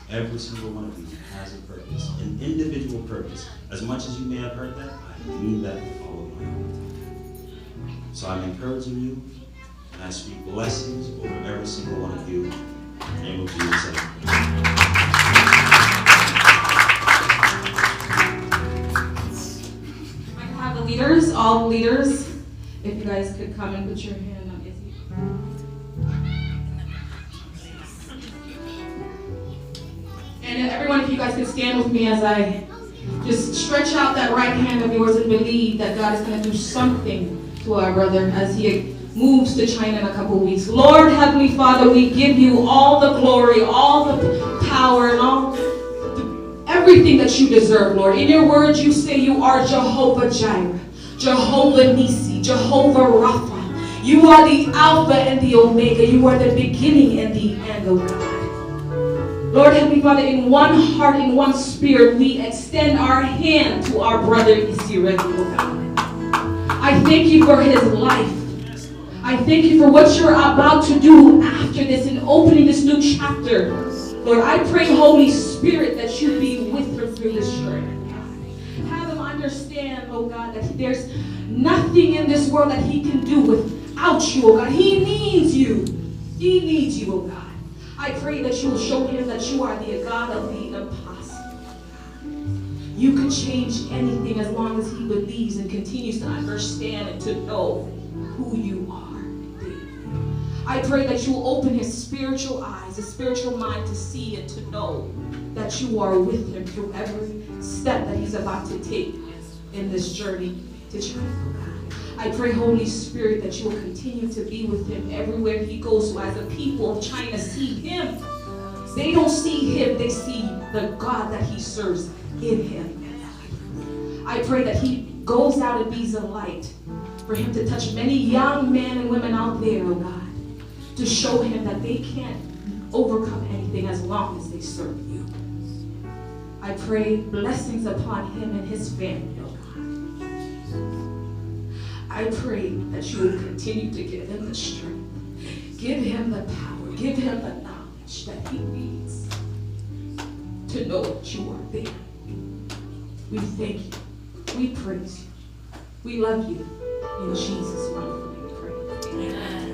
Every single one of you has a purpose, an individual purpose. As much as you may have heard that, I mean that with all of my heart. So I'm encouraging you, and I speak blessings over every single one of you. In the name of Jesus. I can have the leaders, all the leaders, if you guys could come and put your hand on Izzy. And everyone, if you guys could stand with me as I just stretch out that right hand of yours and believe that God is going to do something to our brother as he moves to China in a couple of weeks. Lord, Heavenly Father, we give you all the glory, all the power, and everything that you deserve, Lord. In your words, you say you are Jehovah Jireh, Jehovah Nisi, Jehovah Rapha. You are the Alpha and the Omega. You are the beginning and the end, oh God. Lord, Heavenly Father, in one heart, in one spirit, we extend our hand to our brother Isirek, oh God. I thank you for his life. I thank you for what you're about to do after this and opening this new chapter. Lord, I pray, Holy Spirit, that you be with him through this journey. Have him understand, oh God, that there's nothing in this world that he can do without you, oh God. He needs you. He needs you, oh God. I pray that you will show him that you are the God of the impossible. You can change anything as long as he believes and continues to understand and to know who you are. I pray that you will open his spiritual eyes, his spiritual mind to see and to know that you are with him through every step that he's about to take in this journey to China. I pray, Holy Spirit, that you will continue to be with him everywhere he goes. So as the people of China see him, they don't see him, they see the God that he serves in him. I pray that he goes out and be a light for him to touch many young men and women out there, oh God, to show him that they can't overcome anything as long as they serve you. I pray blessings upon him and his family, oh God. I pray that you will continue to give him the strength, give him the power, give him the knowledge that he needs to know that you are there. We thank you. We praise you. We love you. In Jesus' wonderful name we pray. Amen.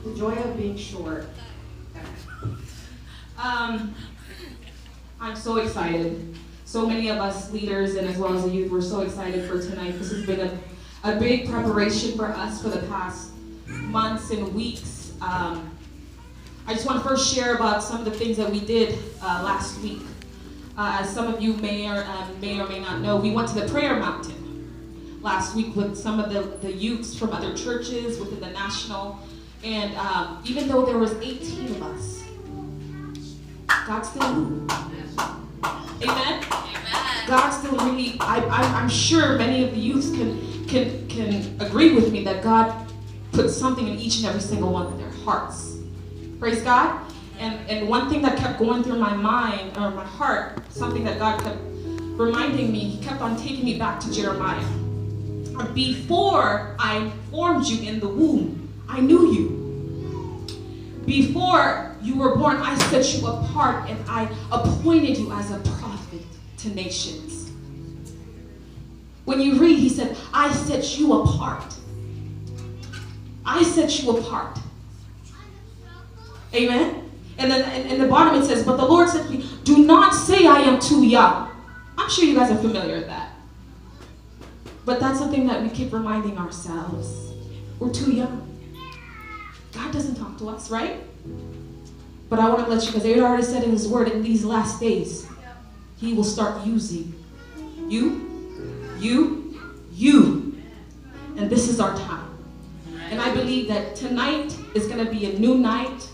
The joy of being short. I'm so excited. So many of us leaders and as well as the youth, we're so excited for tonight. This has been a big preparation for us for the past months and weeks. I just want to first share about some of the things that we did last week. As some of you may or may not know, we went to the prayer mountain last week with some of the youths from other churches within the national. And even though there was 18 of us, God still moved. Amen? Amen. God still really, I'm sure many of the youths can agree with me that God put something in each and every single one of their hearts. Praise God. And one thing that kept going through my mind, or my heart, something that God kept reminding me, he kept on taking me back to Jeremiah. Before I formed you in the womb, I knew you. Before you were born, I set you apart and I appointed you as a prophet to nations. When you read, he said, I set you apart. I set you apart. Amen? And then in the bottom it says, but the Lord said to me, do not say I am too young. I'm sure you guys are familiar with that. But that's something that we keep reminding ourselves. We're too young. God doesn't talk to us, right? But I want to let you, because David already said in his word, in these last days, he will start using you. And this is our time. And I believe that tonight is going to be a new night.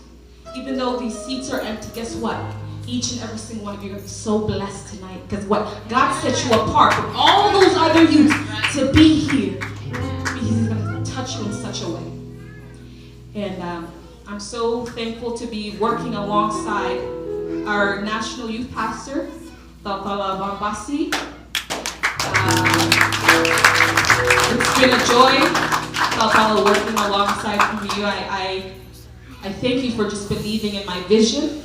Even though these seats are empty, guess what? Each and every single one of you are going to be so blessed tonight. Because what? God set you apart from all those other youths to be here. He's going to touch you in such a way. And I'm so thankful to be working alongside our national youth pastor, Talpala Bambasi. It's been a joy, Talpala, working alongside you. I thank you for just believing in my vision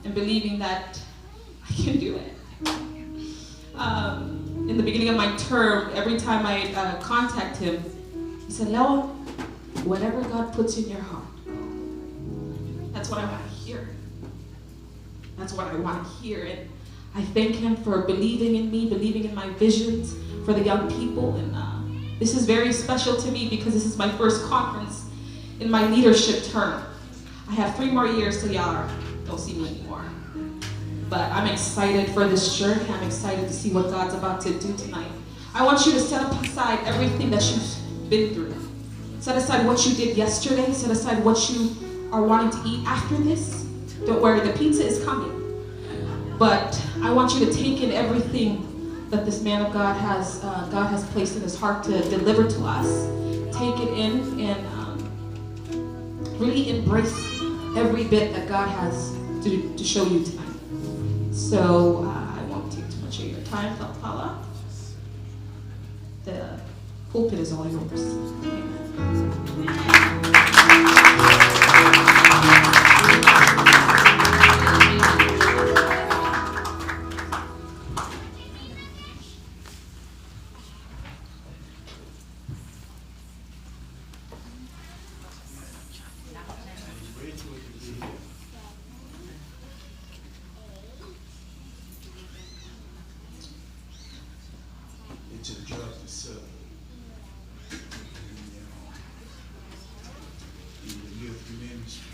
and believing that I can do it. In the beginning of my term, every time I contact him, he said, Lewa, whatever God puts in your heart, that's what I want to hear. That's what I want to hear. And I thank him for believing in me, believing in my visions for the young people. And this is very special to me because this is my first conference in my leadership term. I have 3 more years till y'all don't see me anymore. But I'm excited for this journey. I'm excited to see what God's about to do tonight. I want you to set aside everything that you've been through. Set aside what you did yesterday. Set aside what you are wanting to eat after this. Don't worry, the pizza is coming. But I want you to take in everything that this man of God has placed in his heart to deliver to us. Take it in and really embrace every bit that God has to show you tonight. So I won't take too much of your time, Talpala. The pulpit is all yours. It's a job to serve in the youth ministry,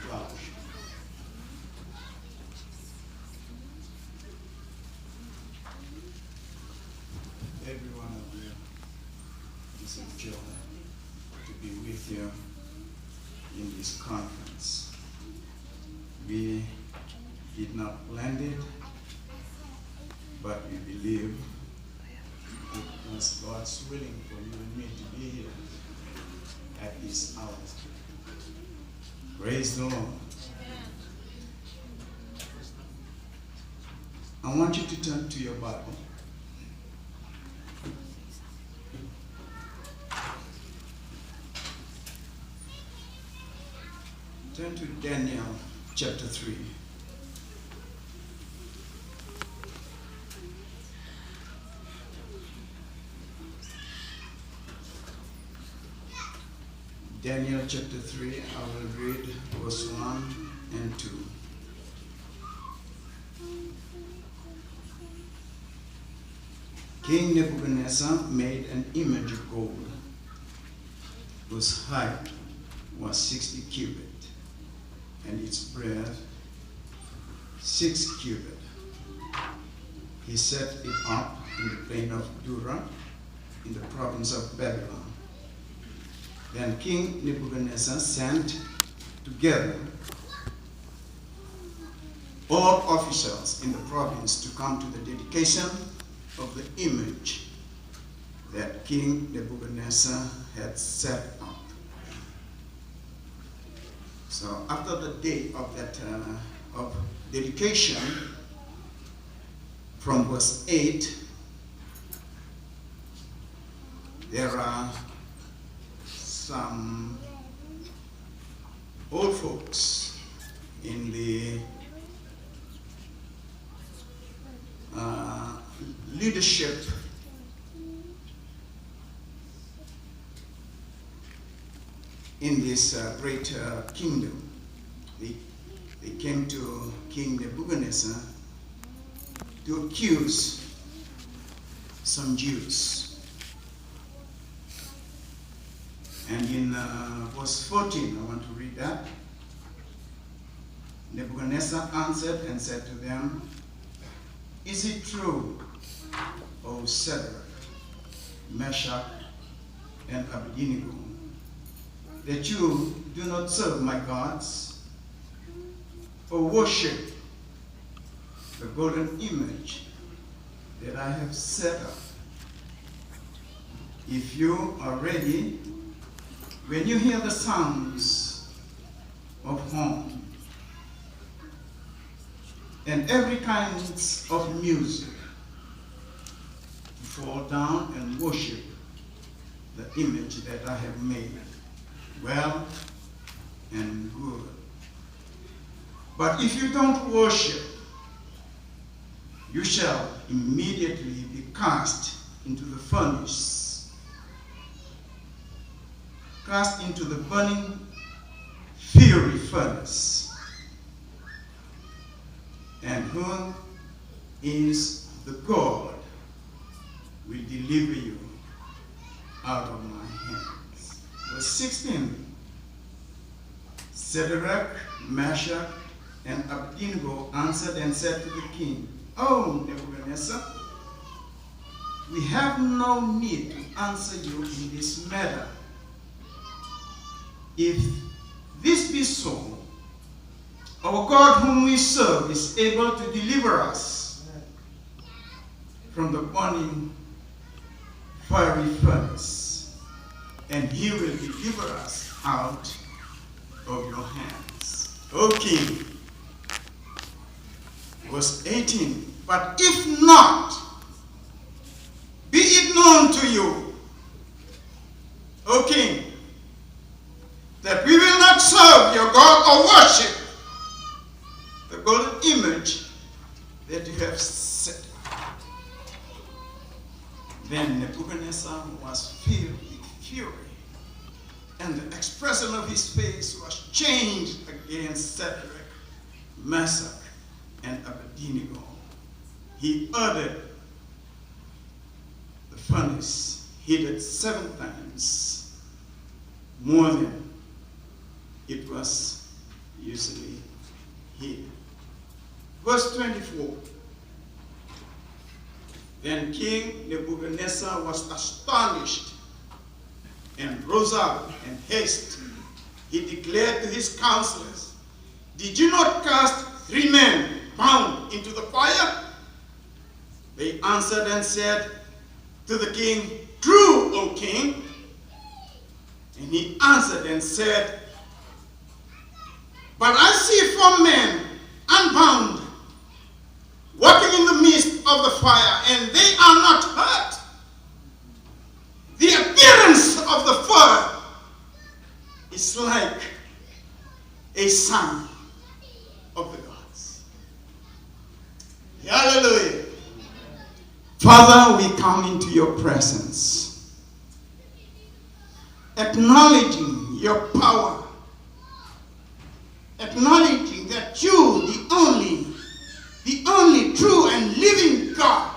flourish. Every one of you, it's a joy to be with you in this conference. We did not plan it, but we believe it was God's willing for you and me to be here at this hour. Praise the Lord. I want you to turn to your Bible. Turn to Daniel chapter 3. Daniel chapter 3, I will read verse 1 and 2. King Nebuchadnezzar made an image of gold, whose height was 60 cubits, and its breadth 6 cubits. He set it up in the plain of Dura, in the province of Babylon. Then King Nebuchadnezzar sent together all officials in the province to come to the dedication of the image that King Nebuchadnezzar had set up. So after the day of that of dedication, from verse 8, there are some old folks in the leadership in this great kingdom. They came to King Nebuchadnezzar to accuse some Jews. And in verse 14, I want to read that. Nebuchadnezzar answered and said to them, "Is it true, O Shadrach, Meshach, and Abednego, that you do not serve my gods or worship the golden image that I have set up? If you are ready, when you hear the sounds of horn and every kind of music, to fall down and worship the image that I have made, well and good. But if you don't worship, you shall immediately be cast into the furnace, cast into the burning fiery furnace. And who is the God will deliver you out of my hands." Verse 16. Shadrach, Meshach, and Abednego answered and said to the king, "O Nebuchadnezzar, we have no need to answer you in this matter. If this be so, our God whom we serve is able to deliver us from the burning fiery furnace, and he will deliver us out of your hands, O king." Verse 18. "But if not, be it known to you, O king, that we will not serve your God or worship the golden image that you have set." Then Nebuchadnezzar was filled with fury, and the expression of his face was changed against Shadrach, Meshach, and Abednego. He ordered the furnace heated 7 times more than it was usually heated. Verse 24. Then King Nebuchadnezzar was astonished and rose up in haste. He declared to his counselors, "Did you not cast 3 men bound into the fire?" They answered and said to the king, "True, O king." And he answered and said, "But I see 4 men unbound, walking in the midst of the fire, and they are not hurt. The appearance of the fire is like a son of the gods." Hallelujah. Father, we come into your presence, acknowledging your power, acknowledging that you, the only true and living God,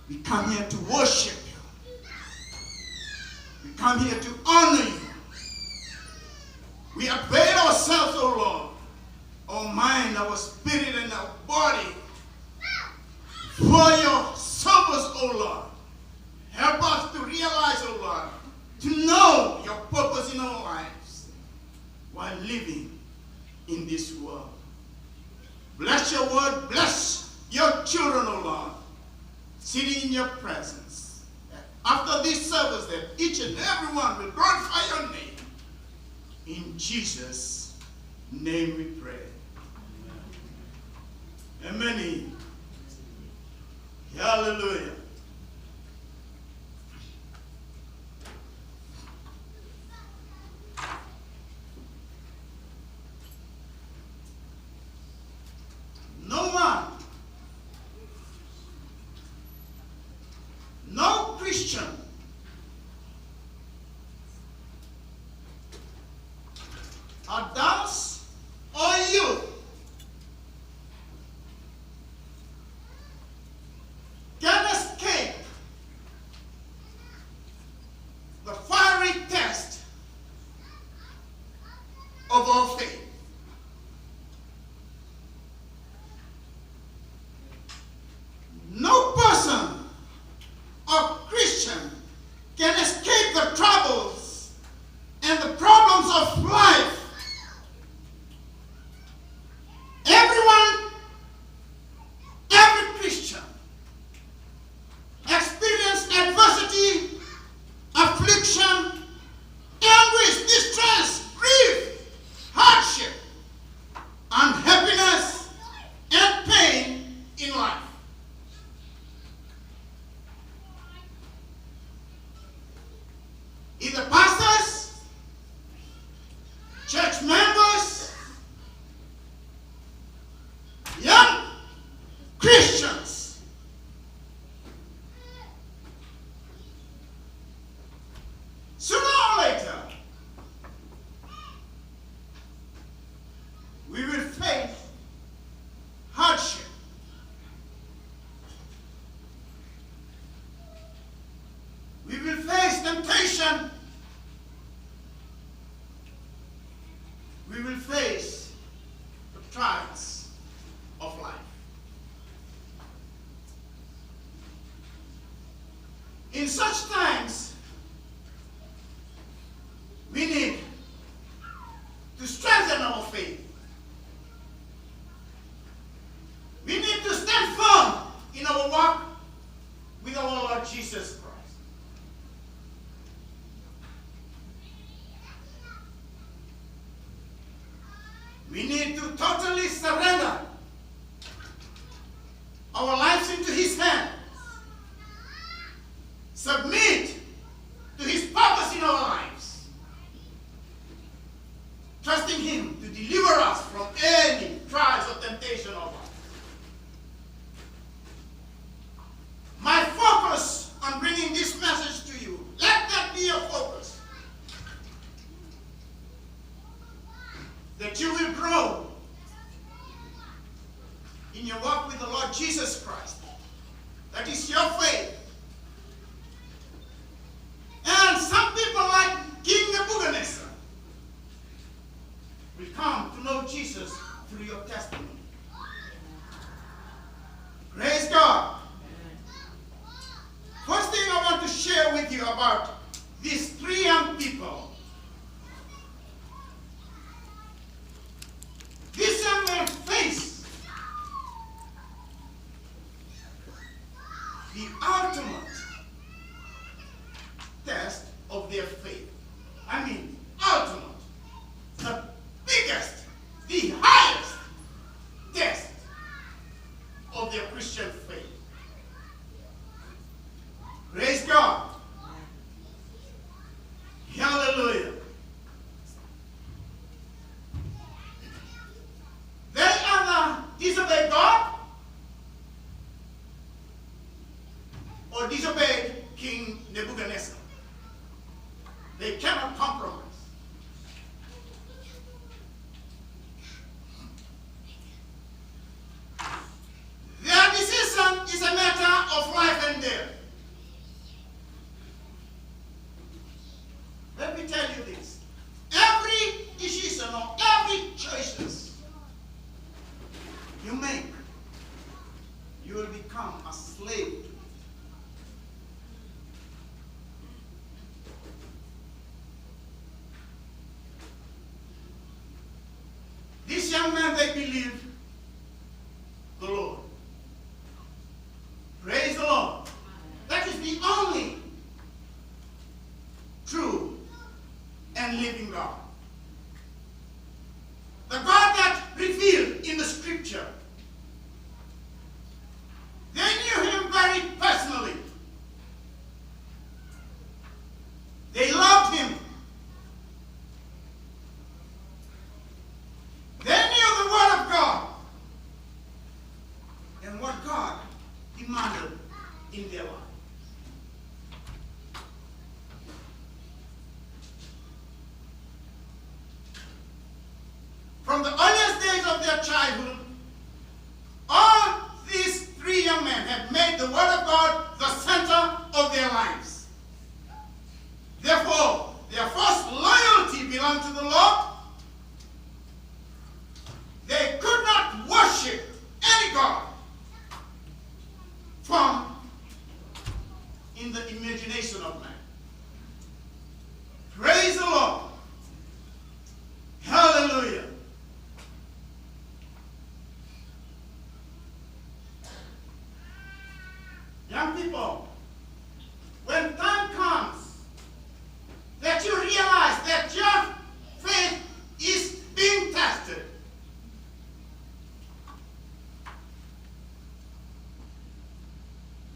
we come here to worship you. We come here to honor you. We avail ourselves, O Lord, our mind, our spirit, and our body for your service, O Lord. Help us to realize, O Lord, to know your purpose in our lives while living in this world. Bless your word. Bless your children, O Lord, sitting in your presence. After this service, that each and every one will glorify your name. In Jesus' name we pray. Amen. Hallelujah. No man, no Christian adults or youth can escape the fiery test of our faith. No person or Christian can escape the troubles and the problems of life. Everyone, every Christian experience adversity, affliction, anguish, distress, grief, hardship, unhappiness, and pain in life. Either pastors, church members, young Christians, sooner or later, we will face hardship. We will face temptation. We will face the trials of life. In such times, we need to strengthen our faith. We need to stand firm in our walk with our Lord Jesus Christ. We need to totally surrender our lives into His hands. Submit to His purpose in our lives. Trusting Him to deliver us from any trials or temptation of life. My focus on bringing this message to you, let that be your focus. That you will grow in your walk with the Lord Jesus Christ. That is your faith. And some people like King Nebuchadnezzar will come to know Jesus through your testimony. Praise God. First thing I want to share with you about these three young people. These young men face the ultimate test of their faith. I mean, ultimate, the biggest, the highest test of their Christian faith. Praise God. Hallelujah. They either disobeyed God or disobeyed King Nebuchadnezzar. They cannot compromise. Their decision is a matter of life and death. Let me tell you this. Every decision or every choices you make, you will become a slave to it. These young men, they believe living God. The God that revealed in the scripture. They knew him very personally. They loved him. They knew the word of God and what God demanded in their life. From the earliest days of their childhood, all these three young men had made the word of God the center of their lives. Therefore, their first loyalty belonged to the Lord. They could not worship any God from in the imagination of man. Praise the Lord. Hallelujah. Young people, when time comes that you realize that your faith is being tested,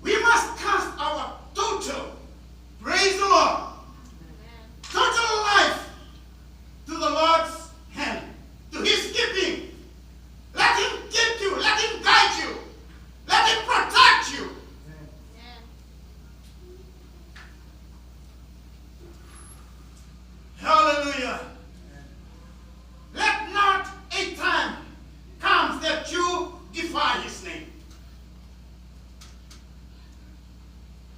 we must cast our total, praise the Lord, total life to the Lord's hand, to his keeping. Let him keep you, let him guide you, let him protect you. Hallelujah. Let not a time come that you defy his name.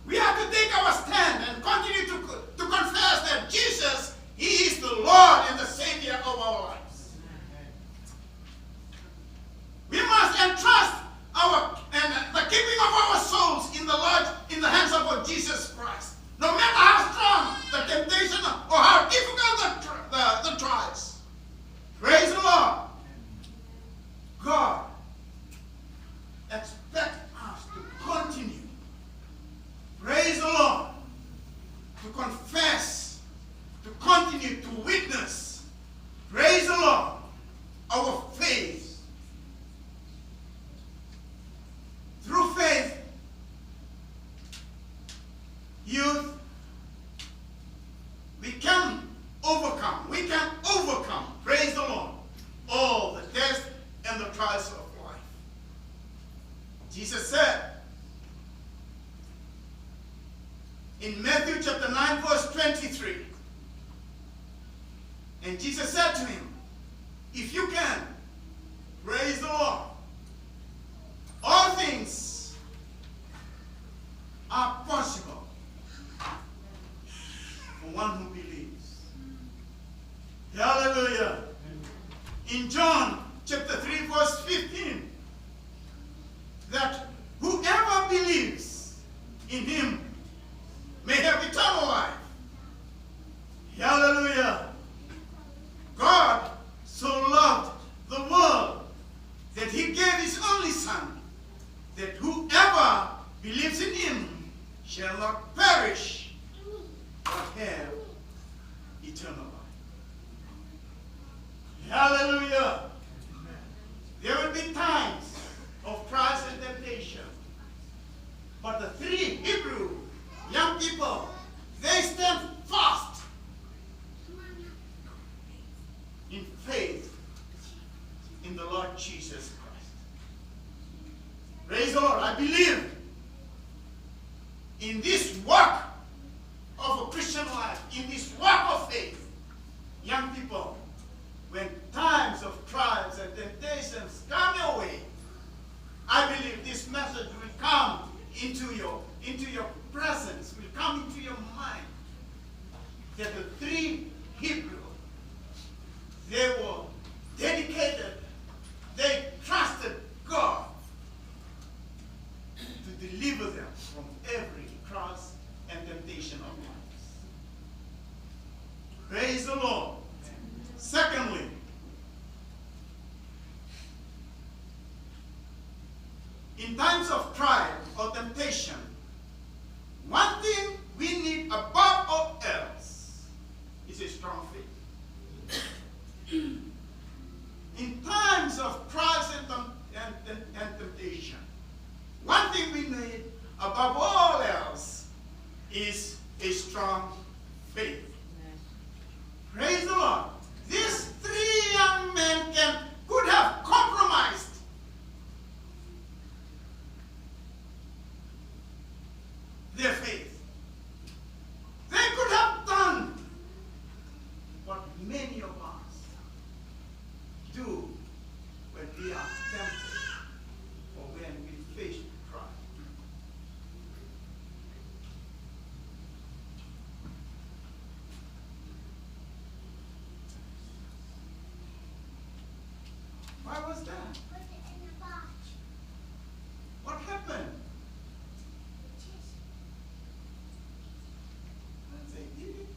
We have to take our stand and continue to confess that Jesus, he is the Lord and the Savior of our lives. We must entrust the keeping of our souls in the Lord, in the hands of our Jesus Christ. No matter how strong the temptation or how difficult the trials. Praise the Lord. God expects us to continue. Praise the Lord. To confess. To continue to witness. Praise the Lord. Our faith. Through faith, youth, we can overcome. We can overcome, praise the Lord, all the tests and the trials of life. Jesus said in Matthew chapter 9, verse 23, and Jesus said to him, if you can, praise the Lord, all things are possible for one who believes. Hallelujah. In John chapter 3 verse 15, that whoever believes in him may have eternal life. Hallelujah. God so loved the world that he gave his only Son, that whoever believes in him shall not perish, but have eternal life. Hallelujah. There will be times of trials and temptation. But the three Hebrew young people, they stand fast in faith in the Lord Jesus Christ. Praise the Lord. I believe in this work of a Christian life, in this work of faith, young people, when times of trials and temptations come your way, I believe this message will come into your presence, will come into your mind, that the three Hebrews, they were dedicated, they trusted God to deliver them from every cross and temptation of life. Praise the Lord. Secondly, in times of trial or temptation, one thing we need above all else is a strong faith. above all else, is a strong faith. Praise the Lord. These three young men could have compromised. Their faith. They could have done what many of us do when we are tempted or when we face trial. Why was that? What happened? They did it.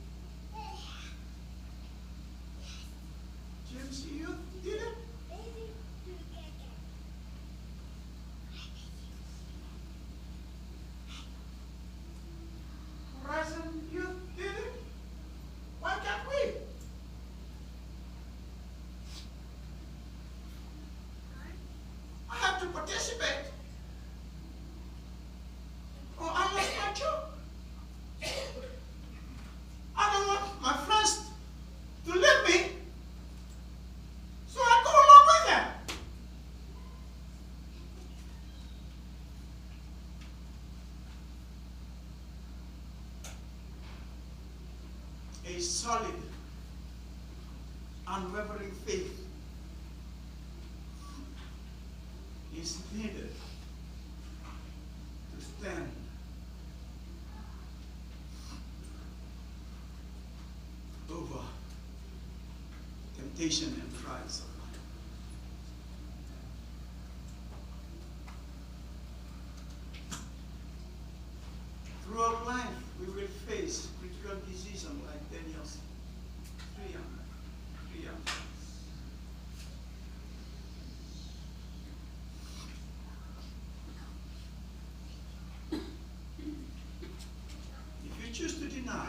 James, you did it? Horizon, you did it? Why can't we? I have to participate. Or I lost my job. I don't want my friends to leave me, so I go along with them. A solid, unwavering faith is needed to stand over temptation and trials of life. Throughout life, we will face critical disease like Daniel's three young men. If you choose to deny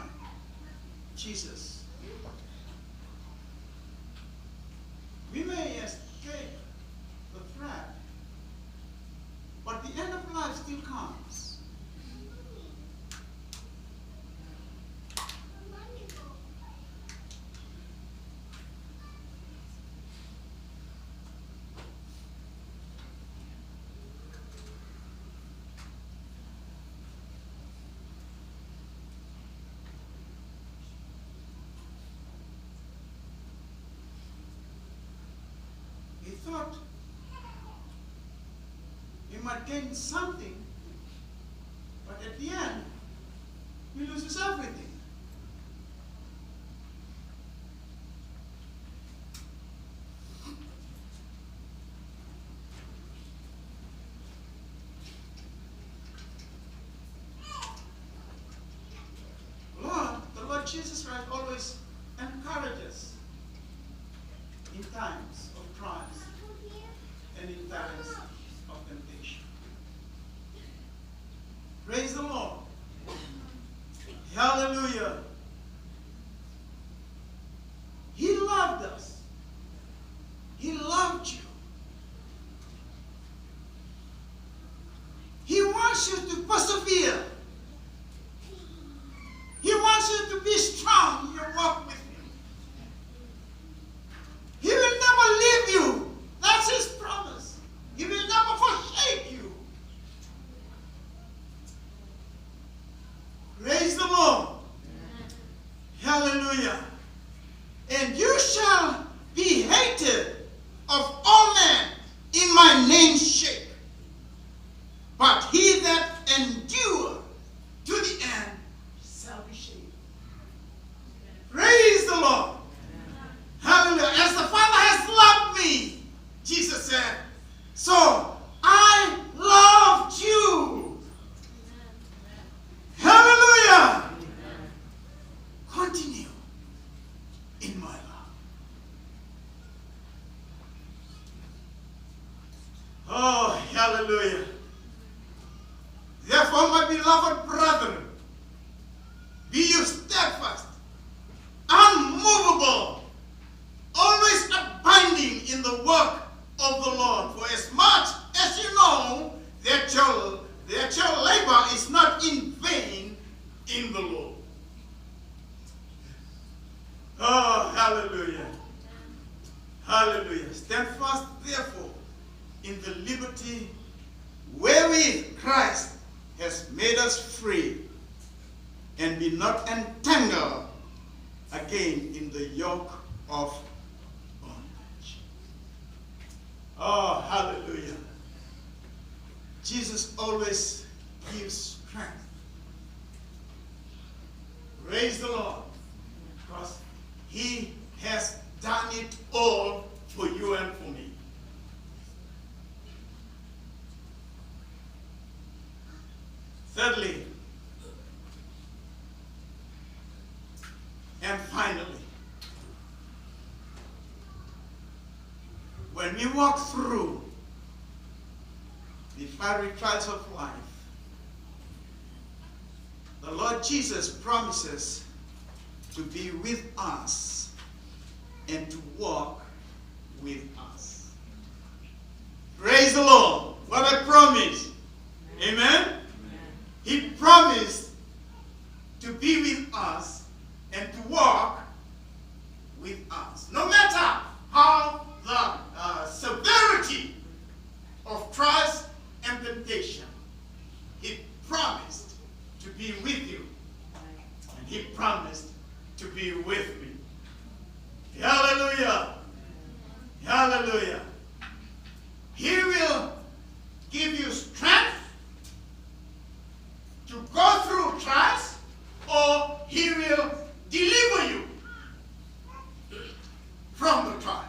Jesus, we may escape the threat, but the end of life still comes. He thought he might gain something, but at the end, he loses everything. The Lord Jesus Christ always encourages in times of trials and in times of temptation. Praise the Lord. Hallelujah. He loved us. He loved you. He wants you to persevere. He wants you to be strong in your walk with Him. He will never leave you. That's His promise. He will never forsake you. Praise the Lord. Hallelujah. And you shall be hated of all men in my name's sake. But he that endure to the end shall be saved. Praise the Lord. Hallelujah. As the Father has loved me, Jesus said, so I loved you. Hallelujah. Continue in my love. Oh, hallelujah. Therefore, my beloved brethren, be you steadfast, unmovable, always abiding in the work of the Lord. For as much as you know that The actual labor is not in vain in the Lord. Oh, hallelujah. Hallelujah. Stand fast, therefore, in the liberty wherewith Christ has made us free, and be not entangled again in the yoke of bondage. Oh, hallelujah. Jesus always gives strength. Praise the Lord. Because he has done it all for you and for me. Thirdly, and finally, when we walk through the fiery trials of life, the Lord Jesus promises to be with us and to walk with us. Praise the Lord. What a promise. Amen? He promised to be with us and to walk with us. No matter how the severity of trials and temptation, he promised to be with you. And he promised to be with me. Hallelujah. Hallelujah. He will give you strength to go through trials, or he will deliver you from the trials.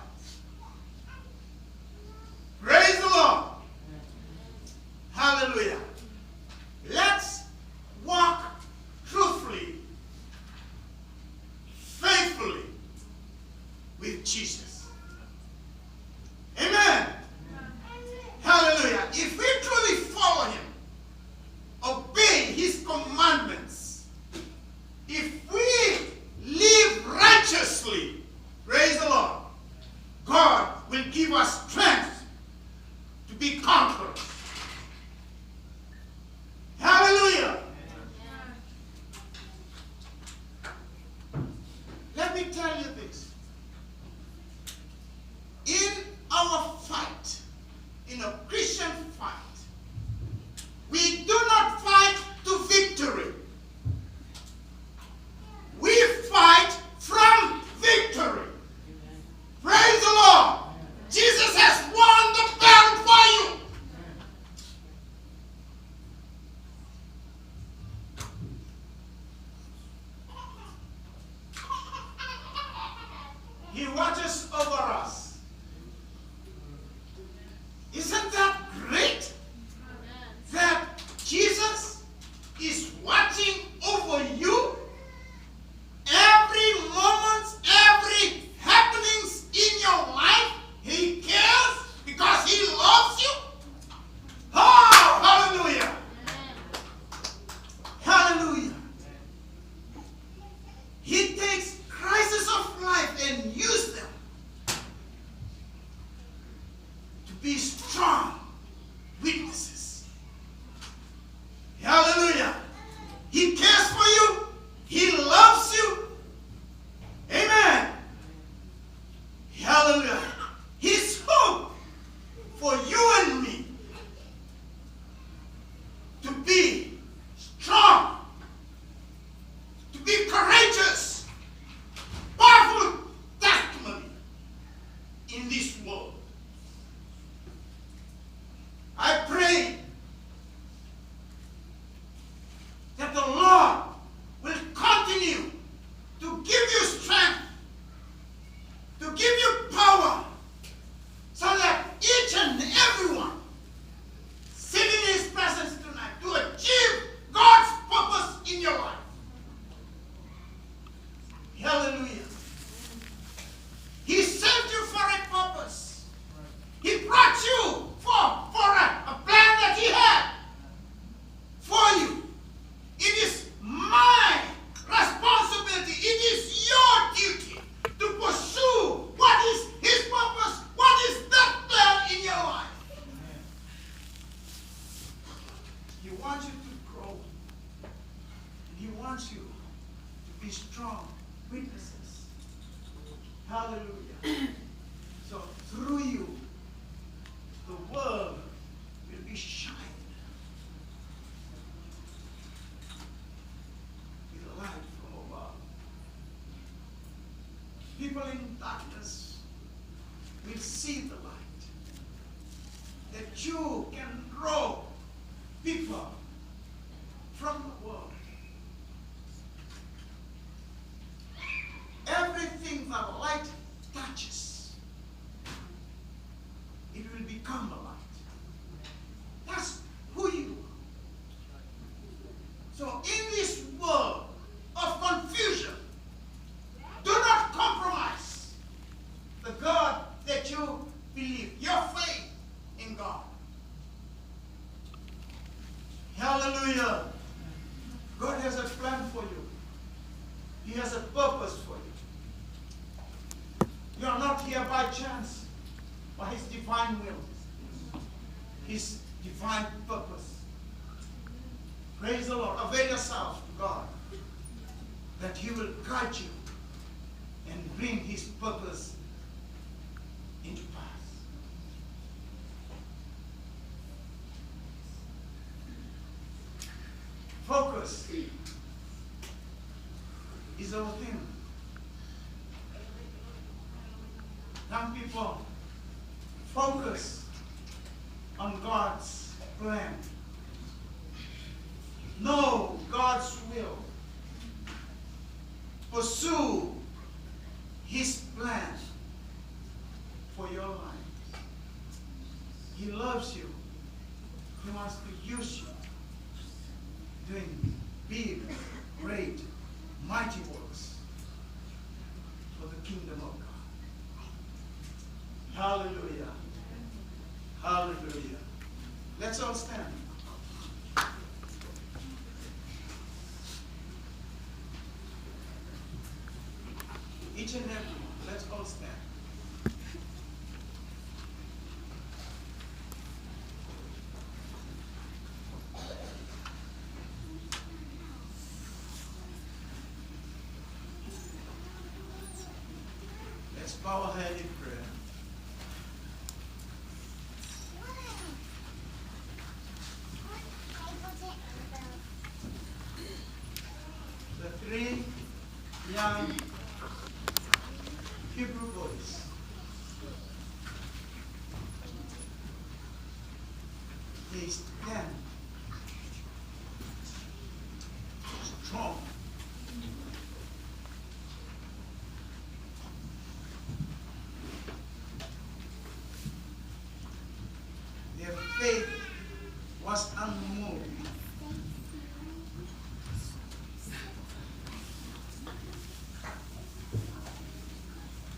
Praise the Lord. Hallelujah. Let's walk truthfully, faithfully with Jesus. Amen. Hallelujah. If we truly follow him, obey his commandments, if we live righteously, praise the Lord, God will give us strength to be conquerors. Hallelujah. Let me tell you this. In our fight, in a Christian fight, we do not fight to victory. We fight from victory. Praise the Lord. Jesus has won the battle for you. He watches over us. Isn't that great? That Jesus is watching over you every moment, every happenings in your life. He cares because he loves you. Oh, hallelujah. Hallelujah. He takes crises of life and uses them to be strong witnesses. Hallelujah. He cares for you. He loves you. Amen. Hallelujah. His hope for you and me to be strong, to be courageous, powerful testimony in this world. I pray that the Lord will continue to give you strength, to give you power, so that each and everyone sitting in his presence tonight to achieve He wants you to grow. And He wants you to be strong witnesses. Hallelujah. So through you, the world will be shined with light from above. People in darkness will see the light. That you can draw people from the world. Everything that light touches, it will become a light. That's who you are. So in this world of confusion, do not compromise the God that you believe, your faith in God. Hallelujah. God has a plan for you. He has a purpose for you. You are not here by chance, by His divine will, His divine purpose. Praise the Lord. Avail yourself to God, that He will guide you and bring His purpose into pass. Focus is our thing. Young people, focus on God's plan. Know God's will. Pursue His plan for your life. He loves you. He wants to use you, doing big, great, mighty works for the kingdom of God. Hallelujah. Hallelujah. Let's all stand. Each and every one, let's all stand. Let's bow our head in prayer. The three young Hebrew boys, they stand strong. Their faith was unmoved.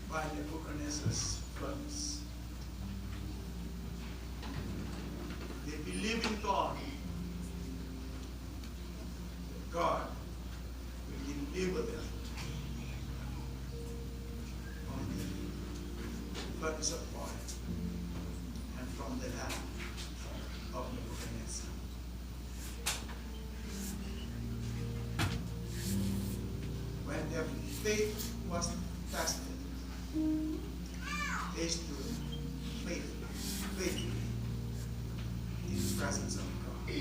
By Nebuchadnezzar's furnace. They believe in God. God will deliver them from the furnace of fire and from the hand of Nebuchadnezzar. When their faith was tested, they stood faithfully in the presence of God.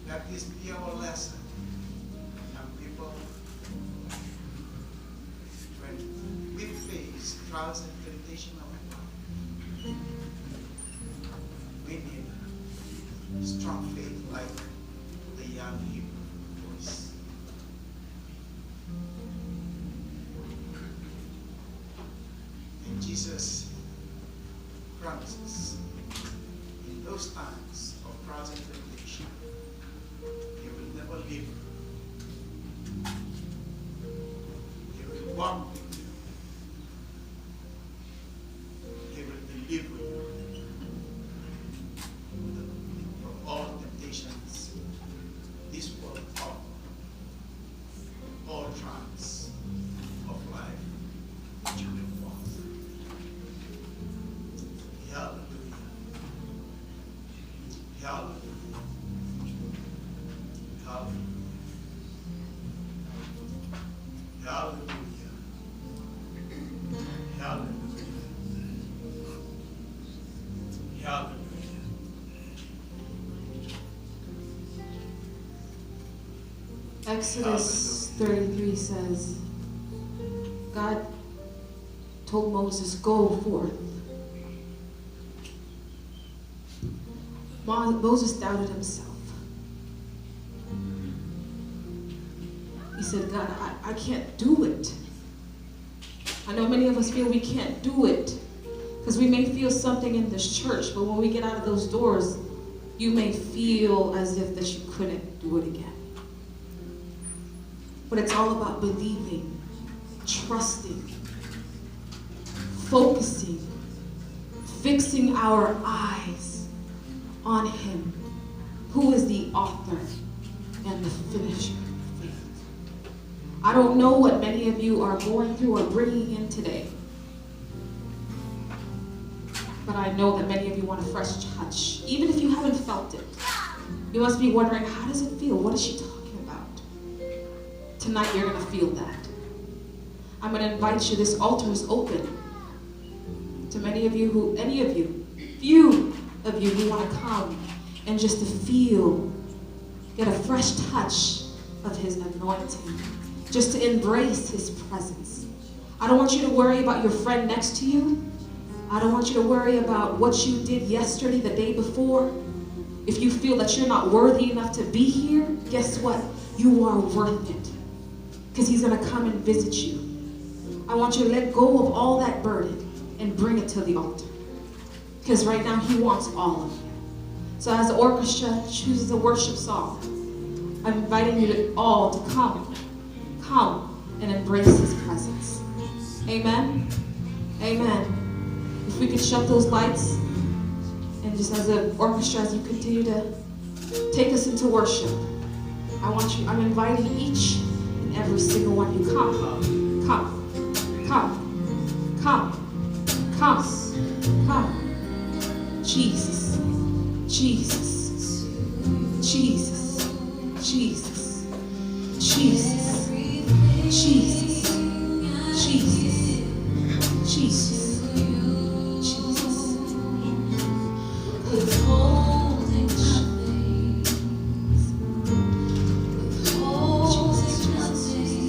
Let this be our lesson, young people. When we face trials and temptation of life, we need strong faith like the young Hebrew boys. And Jesus promises in those times of trials and temptation, He will never leave you. He will walk with you. He will deliver you from all temptations this world offers, all trials of life which you will walk through. Hallelujah. carpentry. Exodus 33 says, God told Moses, go forth. Moses doubted himself. He said, God, I can't do it. I know many of us feel we can't do it because we may feel something in this church, but when we get out of those doors, you may feel as if that you couldn't do it again. But it's all about believing, trusting, focusing, fixing our eyes on Him, who is the author and the finisher of faith. I don't know what many of you are going through or bringing in today, but I know that many of you want a fresh touch. Even if you haven't felt it, you must be wondering, how does it feel? What is she talking about? Tonight you're going to feel that. I'm going to invite you. This altar is open to many of you few of you who want to come and just to feel, get a fresh touch of His anointing, just to embrace His presence. I don't want you to worry about your friend next to you. I don't want you to worry about what you did yesterday, the day before. If you feel that you're not worthy enough to be here, guess what? You are worth it, because He's going to come and visit you. I want you to let go of all that burden and bring it to the altar, because right now He wants all of you. So as the orchestra chooses a worship song, I'm inviting you all to come and embrace His presence. Amen? Amen. If we could shut those lights, and just as an orchestra, as you continue to take us into worship, I'm inviting each and every single one of you, come. Jesus, Jesus, Jesus, Jesus, Jesus, Jesus, Jesus, Jesus. Withholding nothing, withholding nothing,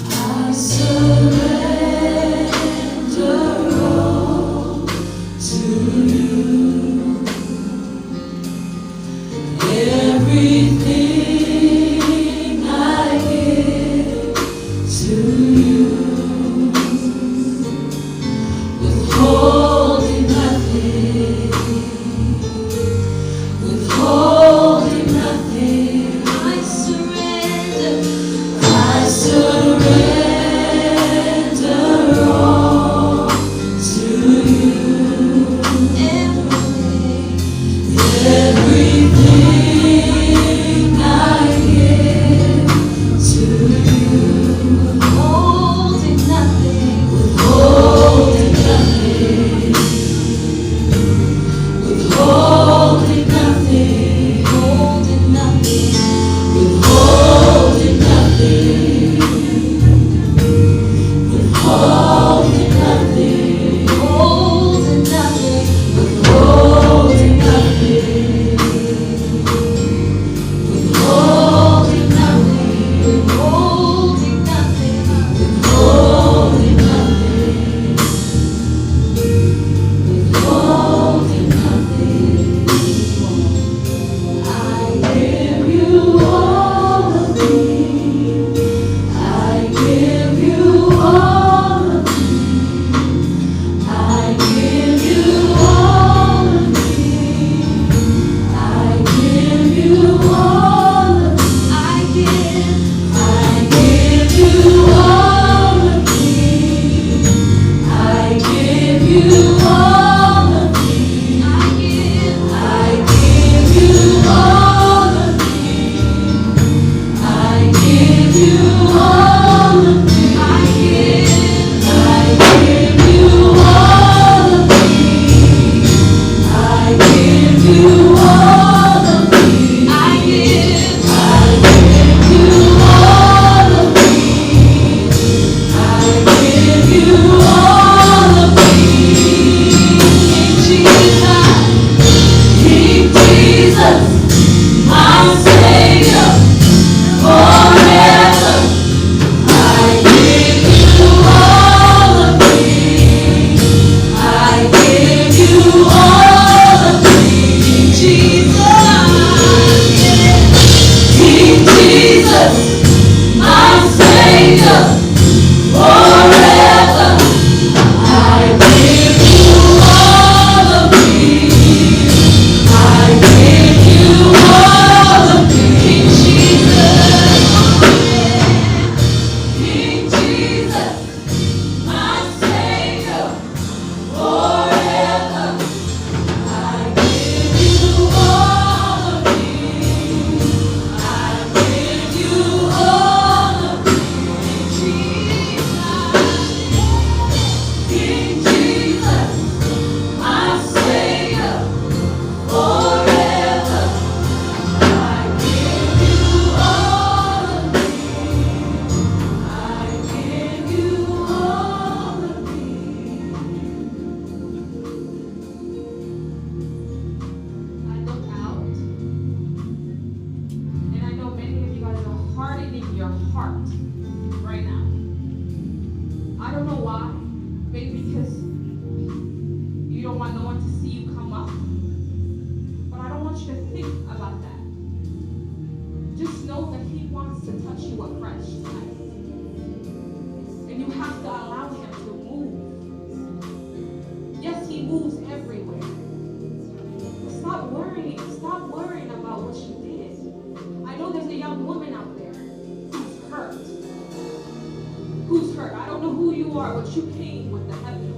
I surrender all to you. Everything I give to you, withholding nothing, withholding nothing, I surrender all to you. Everything I give to you, withholding nothing, withholding nothing, I surrender all to you.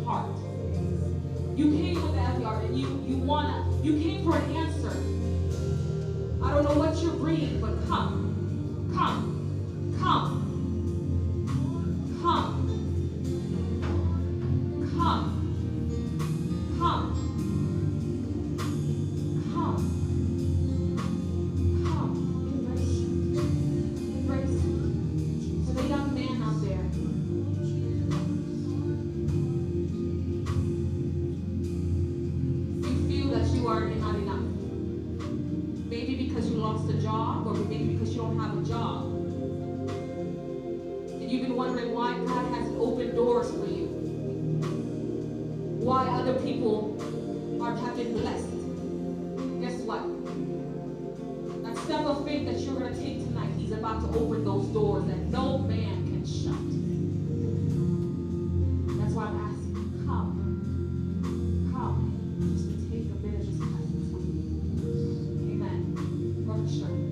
heart. You came with the heavy heart, and you came for an answer. I don't know what you're bringing, but come, come, come, come, come, come, come, come. Embrace it. Embrace it. To the young man out there, you feel that you are not enough. Maybe because you lost a job, or maybe because you don't have a job. And you've been wondering why God hasn't opened doors for you. Why other people have been blessed. Guess what? That step of faith that you're going to take tonight, He's about to open those doors that no man can shut. That's why I'm asking, come. Just to take a bit of His presence with you. Amen. Lord, strength.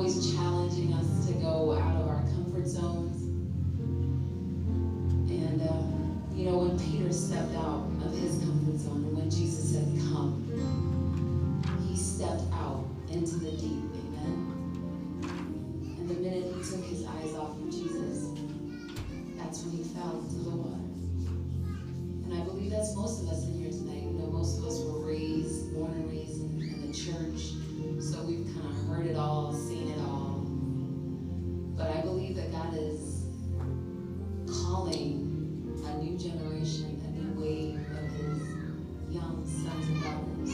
always challenging us to go out of our comfort zones. And, when Peter stepped out of his comfort zone and when Jesus said, come, he stepped out into the deep, amen? And the minute he took his eyes off of Jesus, that's when he fell into the water. And I believe that's most of us in here tonight. Most of us were born and raised in the church, so we've kind of heard it all, seen it all. But I believe that God is calling a new generation, a new wave of his young sons and daughters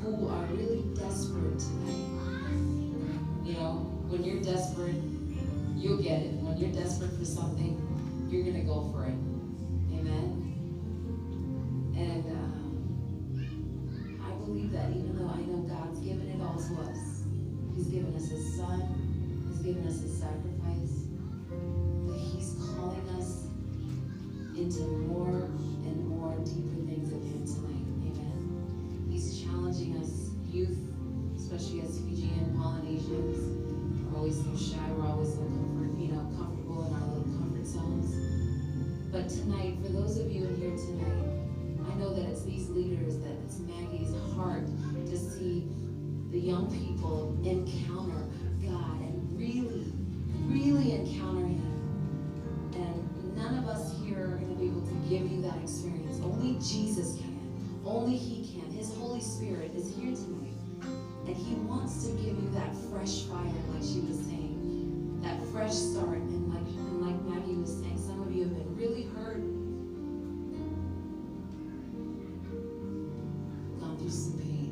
who are really desperate tonight. When you're desperate, you'll get it. When you're desperate for something, you're going to go for it. Amen? And I believe that even though I know God's given it all to us, he's given us his son, he's given us his sacrifice, but he's calling us into more and more deeper things of him tonight. Amen. He's challenging us, youth, especially as Fijian Polynesians. We're always so shy, we're always so comfortable in our little comfort zones. But tonight, for those of you in here tonight, I know that it's these leaders, that it's Maggie's heart to see the young people encounter God and really, really encounter him. And none of us here are going to be able to give you that experience. Only Jesus can. Only he can. His Holy Spirit is here tonight. And he wants to give you that fresh fire, like she was saying. That fresh start. And like Maggie was saying, some of you have been really hurt. Gone through some pain.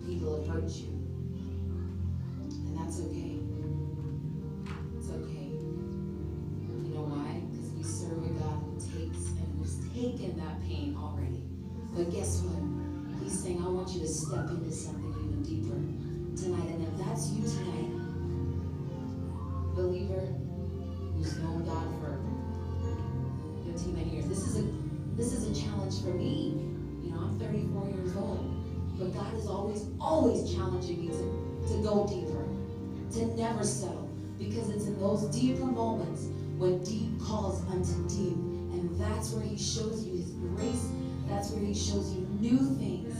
People have hurt you. And that's okay. It's okay. You know why? Because we serve a God who takes and who's taken that pain already. But guess what? He's saying, I want you to step into something even deeper tonight. And if that's you tonight, believer who's known God for 15 many years, this is a challenge for me. I'm 34 years old. But God is always challenging me to go deeper, to never settle. Because it's in those deeper moments when deep calls unto deep. And that's where he shows you his grace. That's where he shows you new things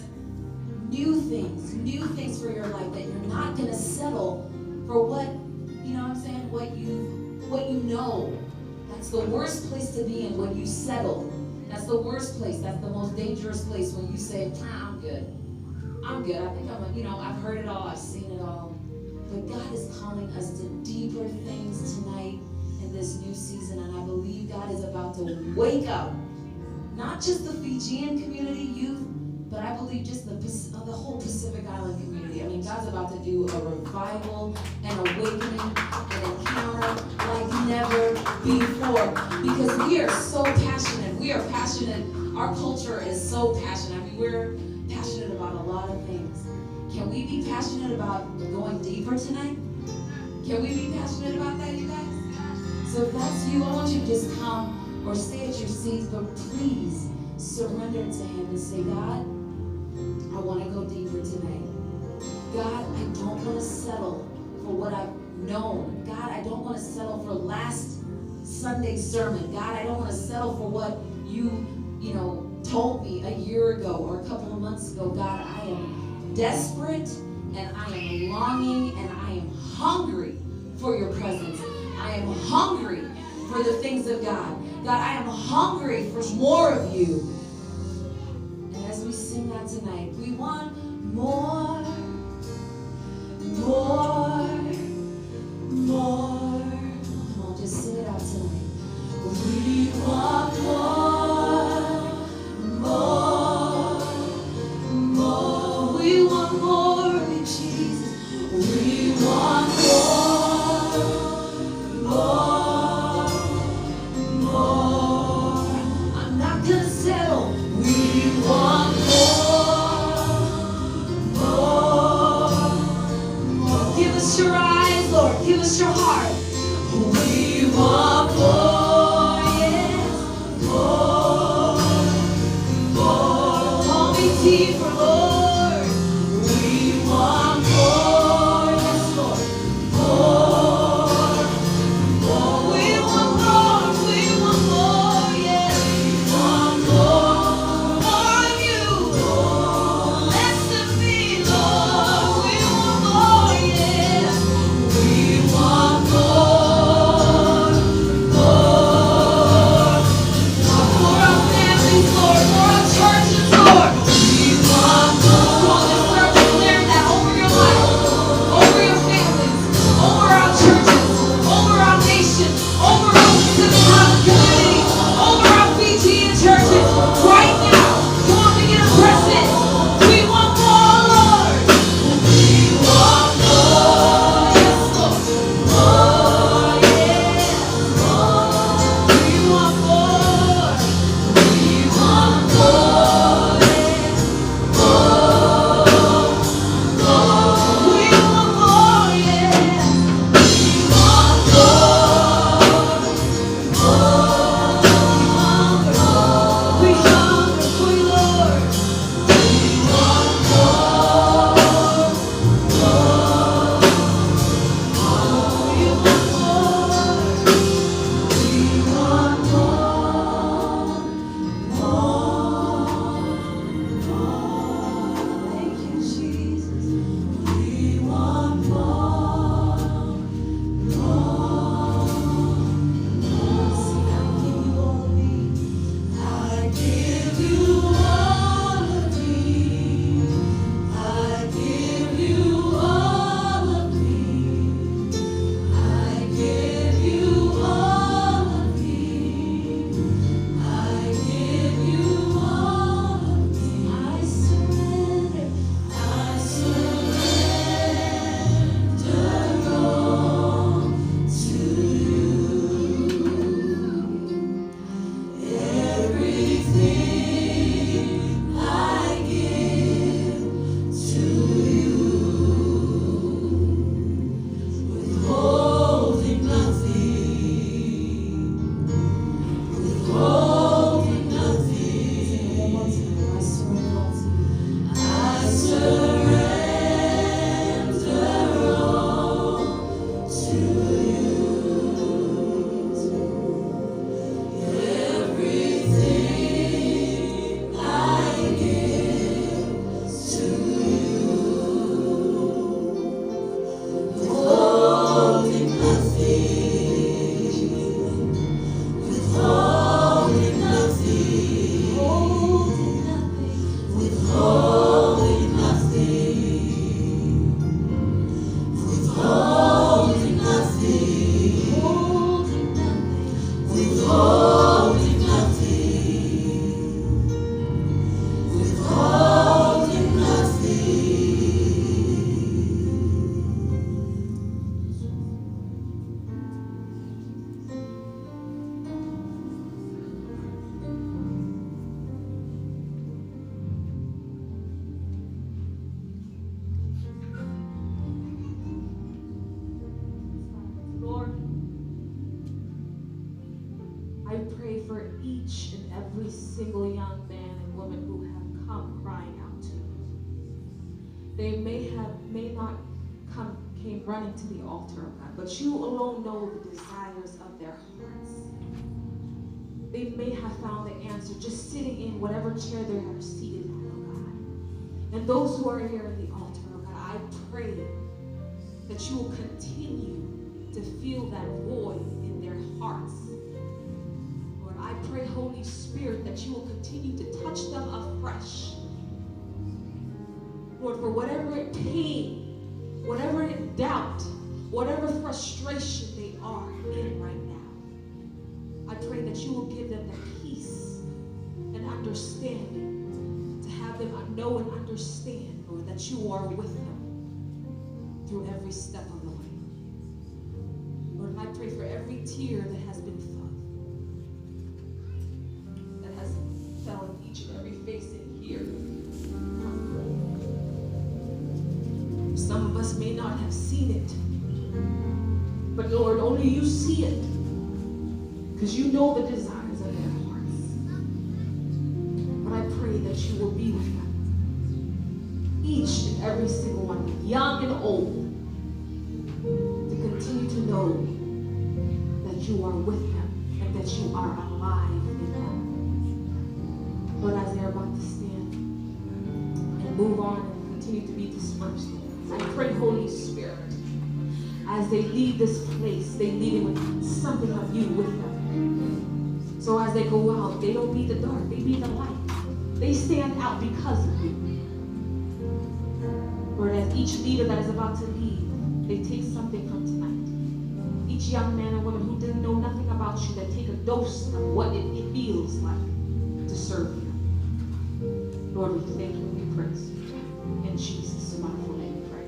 for your life, that you're not going to settle for what you know. That's the worst place to be in, when you settle. That's the worst place. That's the most dangerous place, when you say, I'm good. I think I've heard it all. I've seen it all. But God is calling us to deeper things tonight in this new season. And I believe God is about to wake up. Not just the Fijian community youth, but I believe just the whole Pacific Island community. I mean, God's about to do a revival, an awakening, an encounter like never before. Because we are so passionate. We are passionate. Our culture is so passionate. I mean, we're passionate about a lot of things. Can we be passionate about going deeper tonight? Can we be passionate about that, you guys? So if that's you, I want you to just come or stay at your seats, but please surrender to him and say, God, I want to go deeper tonight. God, I don't want to settle for what I've known. God, I don't want to settle for last Sunday's sermon. God, I don't want to settle for what you told me a year ago or a couple of months ago. God, I am desperate and I am longing and I am hungry for your presence. I am hungry for the things of God. God, I am hungry for more of you. And as we sing that tonight, we want more. Come on, just sing it out tonight. We want more. We want more of you, Jesus. We want more. I'm not gonna settle. We want more. Give us your eyes, Lord. Give us your heart. We want more, yes, more. Call me deeper, Lord. We want more, yes, Lord. each and every single young man and woman who have come crying out to you. They may not came running to the altar of God, but you alone know the desires of their hearts. They may have found the answer just sitting in whatever chair they are seated in, oh God. And those who are here at the altar, oh God, I pray that you will continue to fill that void in their hearts. Lord, I pray, Holy Spirit, that you will continue to touch them afresh. Lord, for whatever pain, whatever doubt, whatever frustration they are in right now, I pray that you will give them the peace and understanding to have them know and understand, Lord, that you are with them through every step of the way. Lord, and I pray for every tear that has been that has fell in each and every face in here. Some of us may not have seen it, but Lord, only you see it, because you know the desires of their hearts. But I pray that you will be with them, each and every single one, young and old, to continue to know that you are with them and that you are alive in them. Lord, as they're about to stand and move on and continue to be dispersed, I pray, Holy Spirit, as they leave this place, they leave it with something of you with them. So as they go out, they don't be the dark, they be the light. They stand out because of you. Lord, as each leader that is about to leave, they take something from tonight. Each young man and woman who didn't know nothing about you, they take a dose of what it feels like to serve you. Lord, we thank you and we praise you. In Jesus' wonderful name we pray.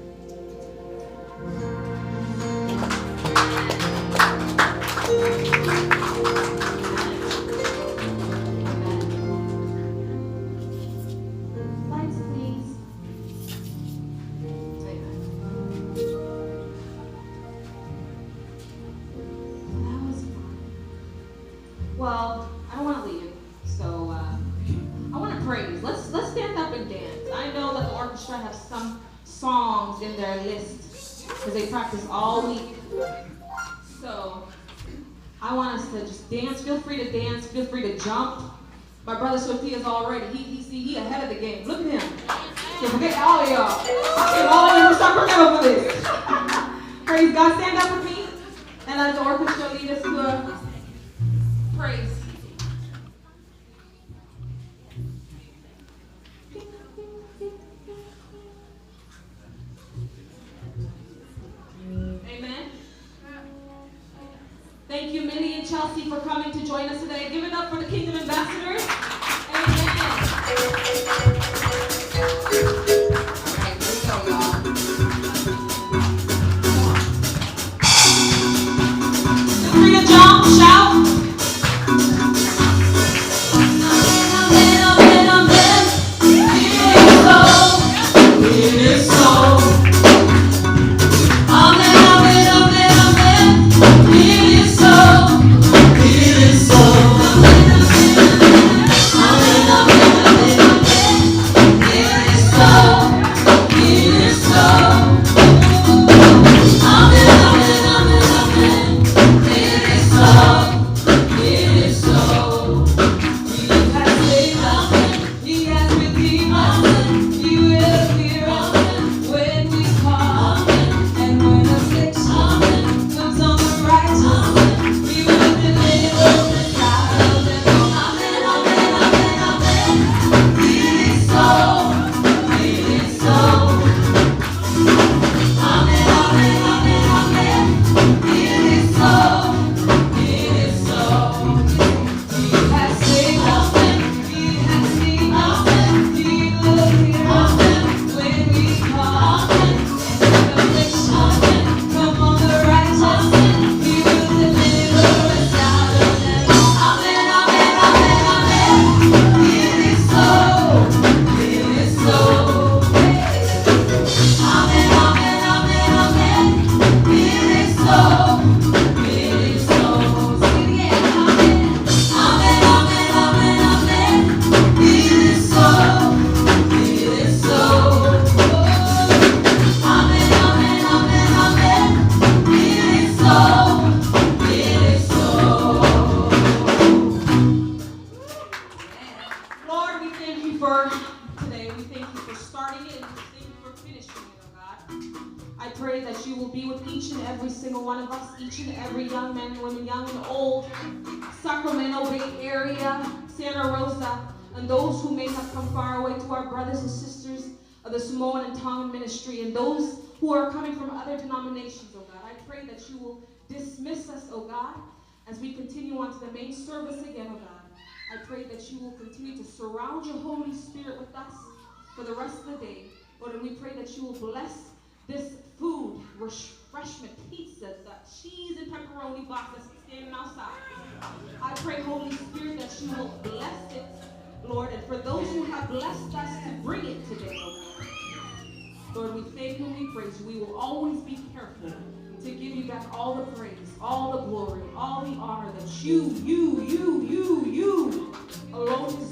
Lights, please. That was fun. Well, I don't want to leave you, so I want to praise. Let's stand up and dance. I know that the orchestra have some songs in their list because they practice all week. So I want us to just dance. Feel free to dance. Feel free to jump. My brother Sophia's already. He ahead of the game. Look at him. So forget all of y'all. I came all the way from Sacramento for this. Praise God. Stand up with me and let the orchestra lead us to a praise. Amen. Thank you, Millie and Chelsea, for coming to join us today. Give it up for the Kingdom Ambassadors. Amen. All right, here we go, y'all. Feel free to jump, shout. It is so. It is so. pray that you will be with each and every single one of us, each and every young man and woman, young and old, Sacramento Bay Area, Santa Rosa, and those who may have come far away, to our brothers and sisters of the Samoan and Tongan ministry, and those who are coming from other denominations, oh God. I pray that you will dismiss us, oh God, as we continue on to the main service again, oh God. I pray that you will continue to surround your Holy Spirit with us for the rest of the day. Lord, and we pray that you will bless this food, refreshment, pizza, that cheese and pepperoni box that's standing outside. I pray, Holy Spirit, that you will bless it, Lord, and for those who have blessed us to bring it today, Lord, we thank you and we praise you. We will always be careful to give you back all the praise, all the glory, all the honor that you alone